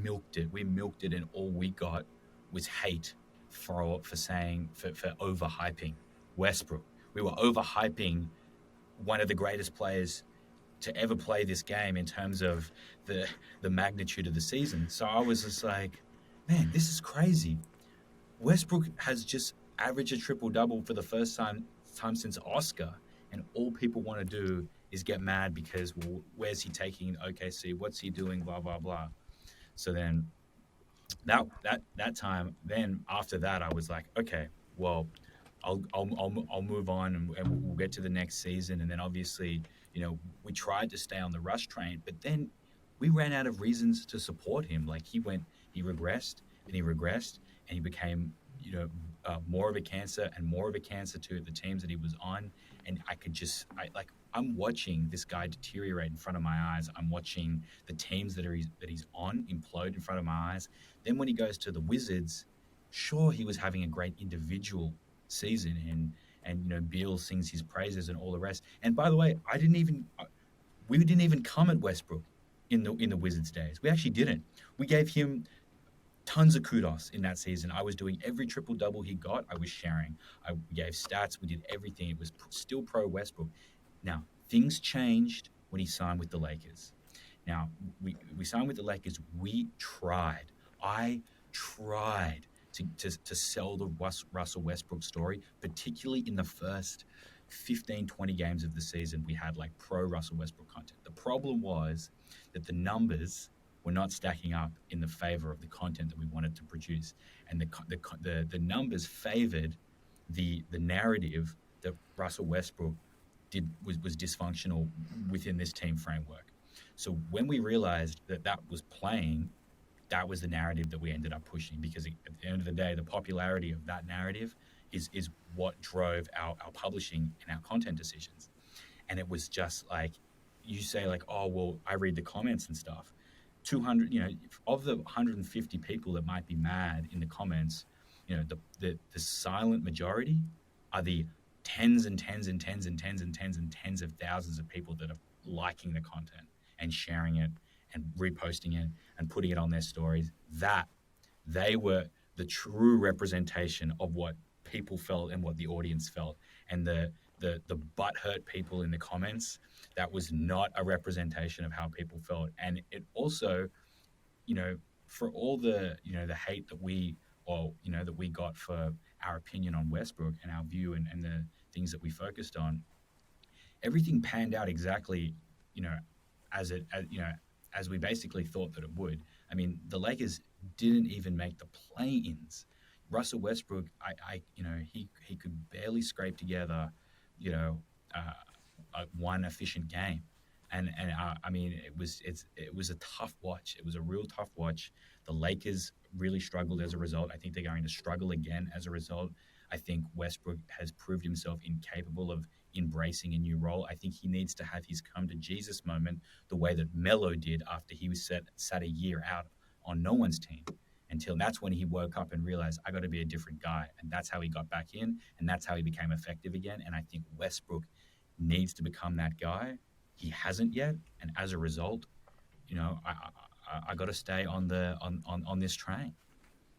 milked it. We milked it, and all we got was hate for overhyping Westbrook. we were overhyping one of the greatest players to ever play this game in terms of the magnitude of the season. So I was just like, man, this is crazy. Westbrook has just averaged a triple-double for the first time since Oscar, and all people want to do is get mad because, well, where's he taking OKC? What's he doing? Blah, blah, blah. So then that time, then after that, I was like, okay, well, I'll move on and we'll get to the next season. And then obviously, we tried to stay on the Russ train, but then we ran out of reasons to support him. Like he regressed and he became, more of a cancer and more of a cancer to the teams that he was on. And I'm watching this guy deteriorate in front of my eyes. I'm watching the teams that he's on implode in front of my eyes. Then when he goes to the Wizards, sure, he was having a great individual season, and Beal sings his praises and all the rest. And by the way, we didn't even come at Westbrook in the Wizards days. We actually didn't. We gave him tons of kudos in that season. I was doing every triple-double he got. I was sharing. I gave stats. We did everything. It was still pro Westbrook. Now, things changed when he signed with the Lakers. Now, we signed with the Lakers. We tried. I tried to sell the Russell Westbrook story, particularly in the first 15, 20 games of the season. We had like pro Russell Westbrook content. The problem was that the numbers were not stacking up in the favor of the content that we wanted to produce, and the numbers favored the narrative that Russell Westbrook was dysfunctional within this team framework. So when we realized that was playing, that was the narrative that we ended up pushing, because at the end of the day, the popularity of that narrative is what drove our publishing and our content decisions. And it was just like, you say like, oh, well, I read the comments and stuff. 200, of the 150 people that might be mad in the comments, the silent majority are the tens and tens and tens and tens and tens and tens of thousands of people that are liking the content and sharing it and reposting it and putting it on their stories. That they were the true representation of what people felt and what the audience felt. And the butthurt people in the comments, that was not a representation of how people felt. And it also, for all the hate that we got for our opinion on Westbrook and our view and the things that we focused on, everything panned out exactly, as we basically thought that it would. I mean, the Lakers didn't even make the play-ins. Russell Westbrook, he could barely scrape together, one efficient game, and I mean, it was a tough watch. It was a real tough watch. The Lakers really struggled as a result. I think they're going to struggle again as a result. I think Westbrook has proved himself incapable of embracing a new role. I think he needs to have his come to Jesus moment the way that Melo did after he was sat a year out on no one's team, until that's when he woke up and realized, I got to be a different guy. And that's how he got back in, and that's how he became effective again. And I think Westbrook needs to become that guy. He hasn't yet, and as a result, I got to stay on this train.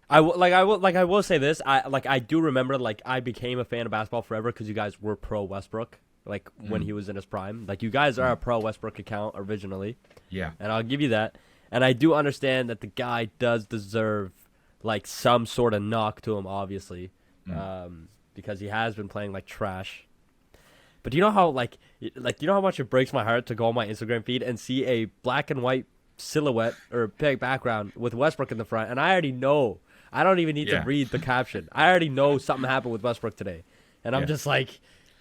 I will say this. I do remember, I became a fan of basketball forever because you guys were pro Westbrook, when he was in his prime. You guys are a pro Westbrook account originally. Yeah. And I'll give you that. And I do understand that the guy does deserve some sort of knock to him, obviously, because he has been playing like trash. But do you know how do you know how much it breaks my heart to go on my Instagram feed and see a black and white silhouette or big background with Westbrook in the front, and I already know. I don't even need to read the caption. I already know something happened with Westbrook today, and I'm just like,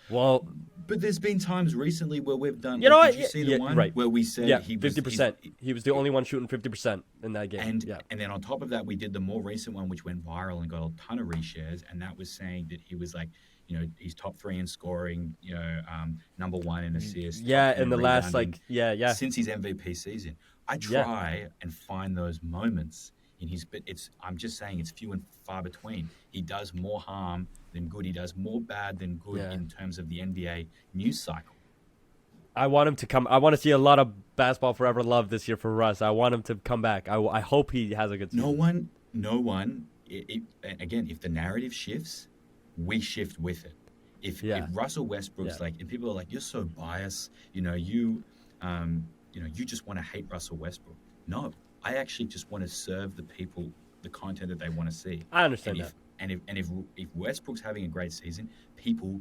well. But there's been times recently where we've done. You know what? Did you see the one where we said he was 50%? He was the only one shooting 50% in that game. And then on top of that, we did the more recent one, which went viral and got a ton of reshares, and that was saying that he was he's top 3 in scoring, number 1 in assists. Yeah, in the last since his MVP season. I try and find those moments in his, but I'm just saying it's few and far between. He does more harm than good. He does more bad than good in terms of the NBA news cycle. I want him to come. I want to see a lot of basketball forever love this year for Russ. I want him to come back. I hope he has a good season. No one. Again, if the narrative shifts, we shift with it. If Russell Westbrook's like, and people are like, you're so biased, you just want to hate Russell Westbrook. No, I actually just want to serve the people the content that they want to see. I understand that. And if Westbrook's having a great season, people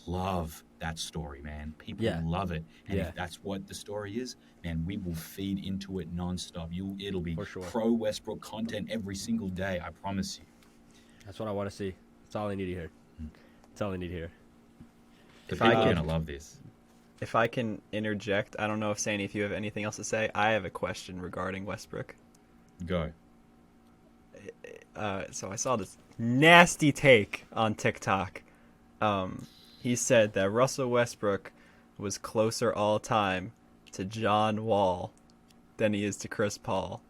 love that story, man. People love it. And if that's what the story is, man, we will feed into it nonstop. It'll be pro Westbrook content every single day. I promise you. That's what I want to see. That's all I need to hear. That's all I need to hear. People are gonna love this. If I can interject, I don't know if Sandy, if you have anything else to say, I have a question regarding Westbrook. Go. So I saw this nasty take on TikTok. He said that Russell Westbrook was closer all time to John Wall than he is to Chris Paul.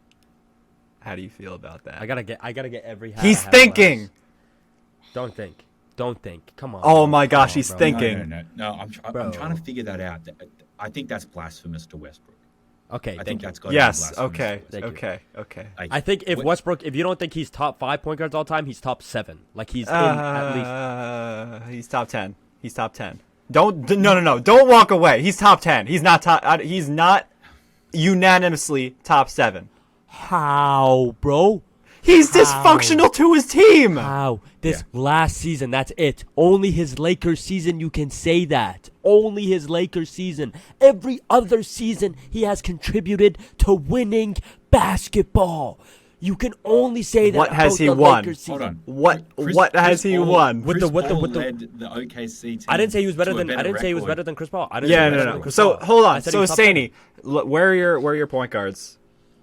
How do you feel about that? I gotta get every. He's thinking. Don't think. Come on. Oh my gosh, he's thinking. No. I'm trying to figure that out. I think that's blasphemous to Westbrook. Okay, I think that's got yes. to be Okay. Like, I think if Westbrook, if you don't think he's top 5 point guards all time, he's top 7. Like he's in at least. He's top 10. He's top 10. No. Don't walk away. He's top 10. He's not top. He's not unanimously top 7. How, bro? He's dysfunctional to his team. How? This last season, that's it. Only his Lakers season you can say that. Only his Lakers season. Every other season he has contributed to winning basketball. You can only say that. What has he won? Hold on. What has he won? Chris Paul led the OKC team. I didn't say he was better than. I didn't say he was better than Chris Paul. No. So hold on. So Sandy, where are your point guards?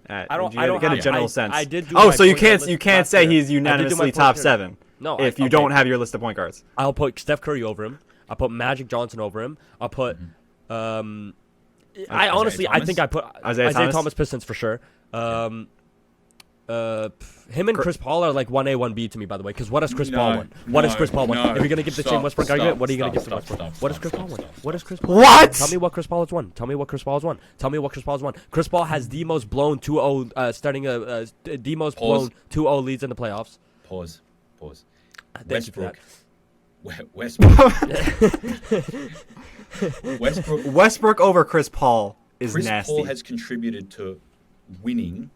I don't get a general sense. I did. So you can't say he's unanimously top 7. No, if you don't have your list of point guards. I'll put Steph Curry over him. I'll put Magic Johnson over him. I'll put. I honestly, I think I put Isaiah Thomas Pistons for sure. Him and Chris Paul are like 1A, 1B to me, by the way. Because what has Chris Paul won? What has Chris Paul won? If you're gonna give the same Westbrook argument, what are you gonna give to Westbrook? What has Chris Paul won? What has Chris Paul? What? Tell me what Chris Paul has won. Tell me what Chris Paul has won. Tell me what Chris Paul has won. Chris Paul has the most blown 2-0, starting the most blown 2-0 leads in the playoffs. Pause. Thank you for that. Westbrook over Chris Paul is nasty. Chris Paul has contributed to winning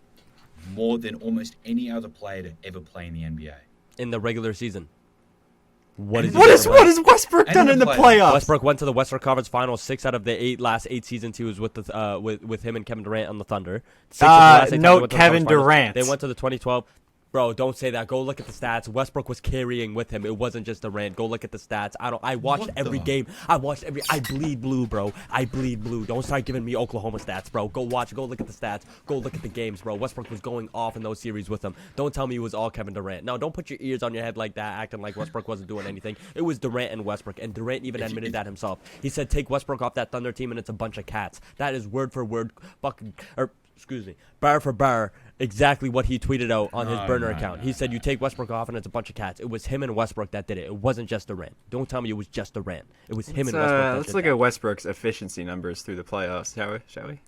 more than almost any other player to ever play in the NBA. In the regular season. What has Westbrook done in the playoffs? Westbrook went to the Western Conference Finals 6 out of the last 8 seasons he was with the with him and Kevin Durant on the Thunder. Note Kevin Durant. They went to the 2012. Bro, don't say that. Go look at the stats. Westbrook was carrying with him. It wasn't just Durant. Go look at the stats. I watched every game. I bleed blue, bro. I bleed blue. Don't start giving me Oklahoma stats, bro. Go look at the stats. Go look at the games, bro. Westbrook was going off in those series with him. Don't tell me it was all Kevin Durant. No, don't put your ears on your head like that, acting like Westbrook wasn't doing anything. It was Durant and Westbrook, and Durant even admitted that himself. He said, take Westbrook off that Thunder team, and it's a bunch of cats. That is word for word, bar for bar, exactly what he tweeted out on his burner account. He said, you take Westbrook off and it's a bunch of cats. It was him and Westbrook that did it. It wasn't just Durant. Don't tell me it was just Durant. It was him and Westbrook. Let's look at Westbrook's efficiency numbers through the playoffs, shall we?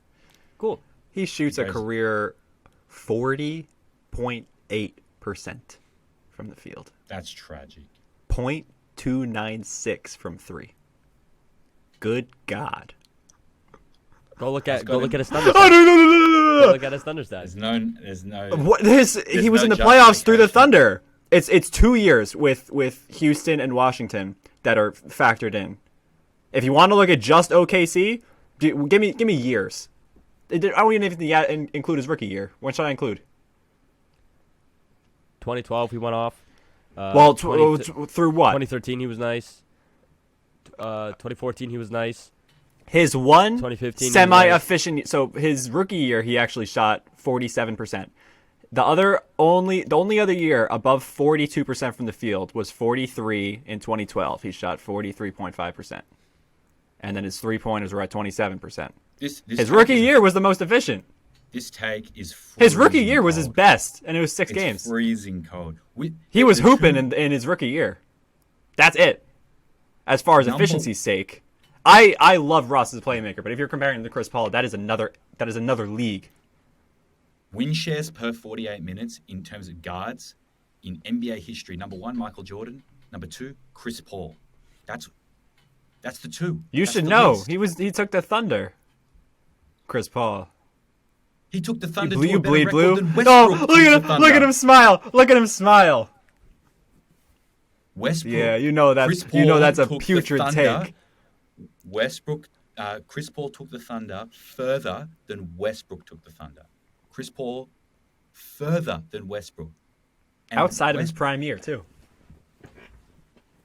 Cool. He shoots a career 40.8% from the field. That's tragic. 0.296 from 3. Good God. Go look at his Thunder stats. Go look at his Thunder stats. There's no. He was in the playoffs through the Thunder. It's 2 years with Houston and Washington that are factored in. If you want to look at just OKC, give me years. I don't even include his rookie year. When should I include? 2012 he went off. Through what? 2013 he was nice. 2014 he was nice. His one 2015 semi-efficient. So his rookie year, he actually shot 47%. The only other year above 42% from the field was 43 in 2012. He shot 43.5%, and then his 3-pointers were at 27%. His rookie year was the most efficient. This take is his rookie year was his best, and it was 6 games. Freezing cold. He was hooping in his rookie year. That's it. As far as efficiency's sake. I love Russ as a playmaker, but if you're comparing him to Chris Paul, that is another league. Win shares per 48 minutes in terms of guards in NBA history. Number 1, Michael Jordan. Number 2, Chris Paul. That's the two. You That's should the know. list. He took the Thunder. Chris Paul. He took the Thunder You to a better bleed record blue. than No, Westbrook. look at him! Look at him smile! Look at him smile! Westbrook. Yeah, you know that's a putrid take. Chris Paul took the Thunder further than Westbrook took the Thunder. Chris Paul further than Westbrook. And Outside of his prime year, too.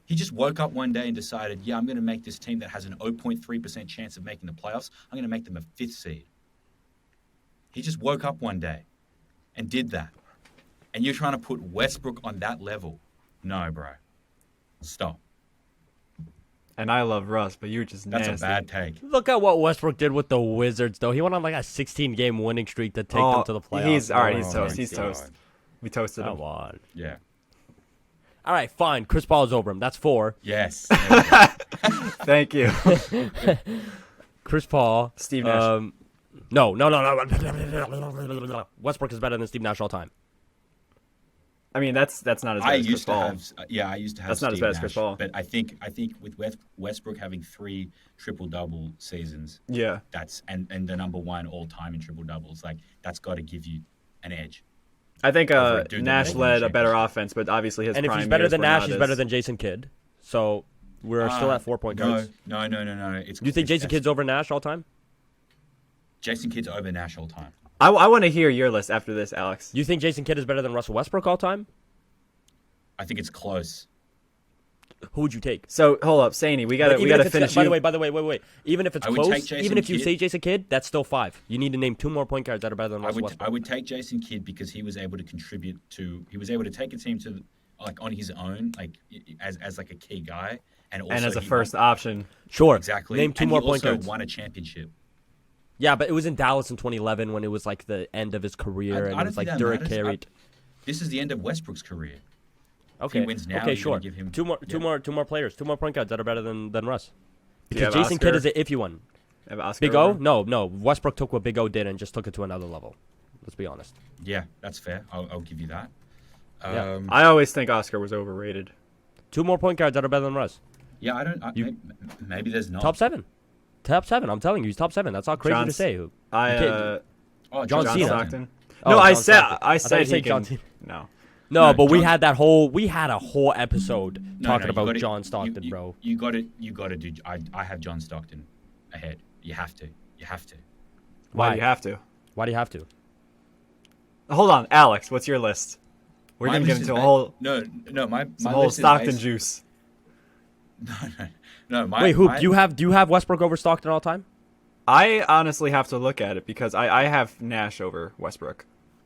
He just woke up one day and decided, yeah, I'm going to make this team that has an 0.3% chance of making the playoffs. I'm going to make them a 5th seed. He just woke up one day and did that. And you're trying to put Westbrook on that level. No, bro. Stop. And I love Russ, but you're just That's nasty. a bad take. Look at what Westbrook did with the Wizards, though. He went on like a 16-game winning streak to take them to the playoffs. He's toast. my He's toast. God. We toasted him. Come on. Yeah. All right, fine. Chris Paul is over him. That's 4. Yes. Thank you. Chris Paul. Steve Nash. No. Westbrook is better than Steve Nash all time. I mean, that's not as bad as Chris Paul. I used to have That's not as Steve bad as Nash, Chris Paul. But I think with Westbrook having 3 triple-double seasons, Yeah. that's and the number 1 all-time in triple-doubles, like that's got to give you an edge. I think Over a dude that Nash won led the a better championship. offense, but obviously his And if prime he's better years than were Nash, not he's as- better than Jason Kidd. So we're still at 4-point guards. No. Do you think Jason Kidd's over Nash all time? Jason Kidd's over Nash all time? I want to hear your list after this, Alex. You think Jason Kidd is better than Russell Westbrook all time? I think it's close. Who would you take? So hold up, Saney, we gotta finish. By the way, wait. Even if it's I would take close, Jason even if you Kidd. say Jason Kidd, that's still 5. You need to name 2 more point guards that are better than Russell Westbrook. I would take Jason Kidd because he was able to contribute to. He was able to take a team to like on his own, like as like a key guy, and also and as a he first won, option. Sure. exactly. Name 2 and more he point also guards. won a championship. Yeah, but it was in Dallas in 2011 when it was like the end of his career, and I it don't was think like that Dirk matters. carried. This is the end of Westbrook's career. Okay. he wins now, okay, you're sure. gonna give him- 2 more players, 2 more point guards that are better than Russ. Because have Jason Oscar? Kidd is an iffy one. Have Oscar Big O? over? No. Westbrook took what Big O did and just took it to another level. Let's be honest. Yeah, that's fair. I'll give you that. Yeah. I always think Oscar was overrated. 2 more point guards that are better than Russ. Yeah, I don't. Maybe there's not. Top 7. Top 7. I'm telling you, he's top 7. That's all crazy to say. Oh, John John Cena. Stockton. Oh, No, I John said Stockton. I thought said you he said can. John Cena. No. No, No, but we John- had a whole episode talking about John Stockton, bro. You got to do. I have John Stockton ahead. You have to. Why do you have to? Why do you have to? Hold on, Alex. What's your list? We're My gonna list get is into a ba- whole no. My whole list is Stockton based- juice. No. Wait, Hoop, do you have Westbrook over Stockton all time? I honestly have to look at it because I have Nash over Westbrook.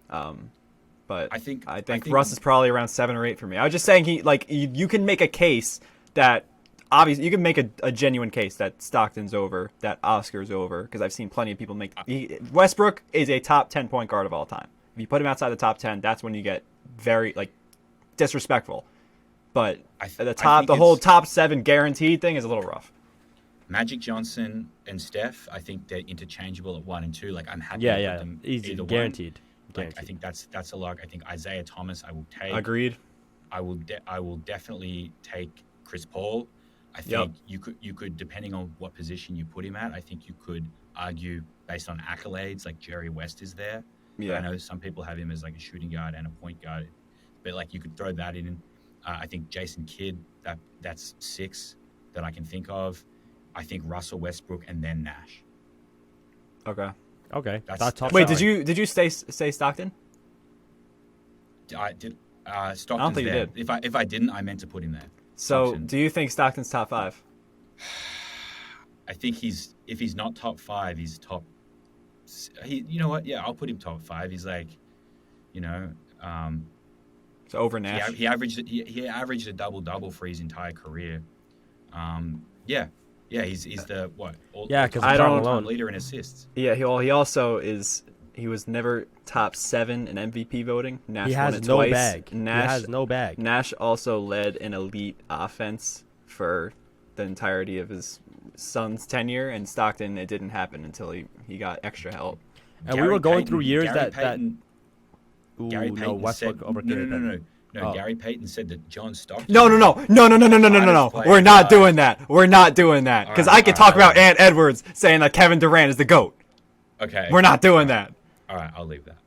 But I think Russ is probably around 7 or 8 for me. I was just saying you can make a case that obviously you can make a genuine case that Stockton's over, that Oscar's over, because I've seen plenty of people make Westbrook is a top 10 point guard of all time. If you put him outside the top 10, that's when you get very disrespectful. But the whole top 7 guaranteed thing is a little rough. Magic Johnson and Steph, I think they're interchangeable at 1 and 2. Like I'm happy to put them easy, either guaranteed. One. Like, I think that's a lock. I think Isaiah Thomas I will take. Agreed. I will definitely take Chris Paul. I think you could depending on what position you put him at, I think you could argue based on accolades like Jerry West is there. Yeah. I know some people have him as like a shooting guard and a point guard, but like you could throw that in. I think Jason Kidd, that's 6 that I can think of. I think Russell Westbrook and then Nash. Okay. Okay. That's top Wait, 7. did you say Stockton? I did. Stockton's I don't think you there. did. If I didn't, I meant to put him there. So, Stockton. do you think Stockton's top 5? I think if he's not top 5, he's top. You know what? Yeah, I'll put him top 5. He's like, So over Nash. he averaged a double for his entire career. He's the what? Because I don't- alone. leader in assists. Yeah, he also is. He was never top 7 in MVP voting. Nash He won has it no twice. bag. Nash He has no bag. Nash also led an elite offense for the entirety of his son's tenure, and Stockton, it didn't happen until he got extra help. And we were going through years Gary that Payton, Ooh, Gary no, Payton Westbrook said, overcame it. no. No, Gary Payton said that John Stockton. No. We're not doing that. We're not doing that. Because I could talk about Ant Edwards saying that Kevin Durant is the GOAT. Okay. We're not doing that. All right, I'll leave that.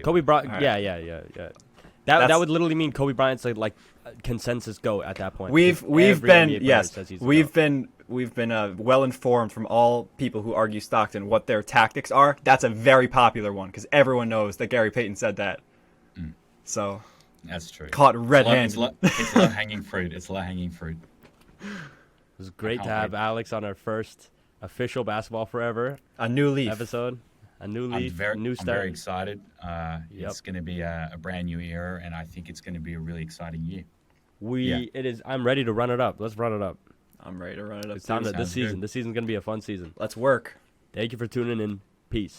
Kobe Bryant. Right. Yeah. That would literally mean Kobe Bryant's like consensus GOAT at that point. We've been we've been well informed from all people who argue Stockton what their tactics are. That's a very popular one because everyone knows that Gary Payton said that. So that's true. Caught red-handed. It's low hanging fruit. It's low hanging fruit. It was great to have Alex on our first official Basketball Forever a new leaf episode. A new leaf, new start. I'm very excited. It's going to be a brand new era, and I think it's going to be a really exciting year. It is. I'm ready to run it up. Let's run it up. I'm ready to run it up. It's time this season. This season's going to be a fun season. Let's work. Thank you for tuning in. Peace.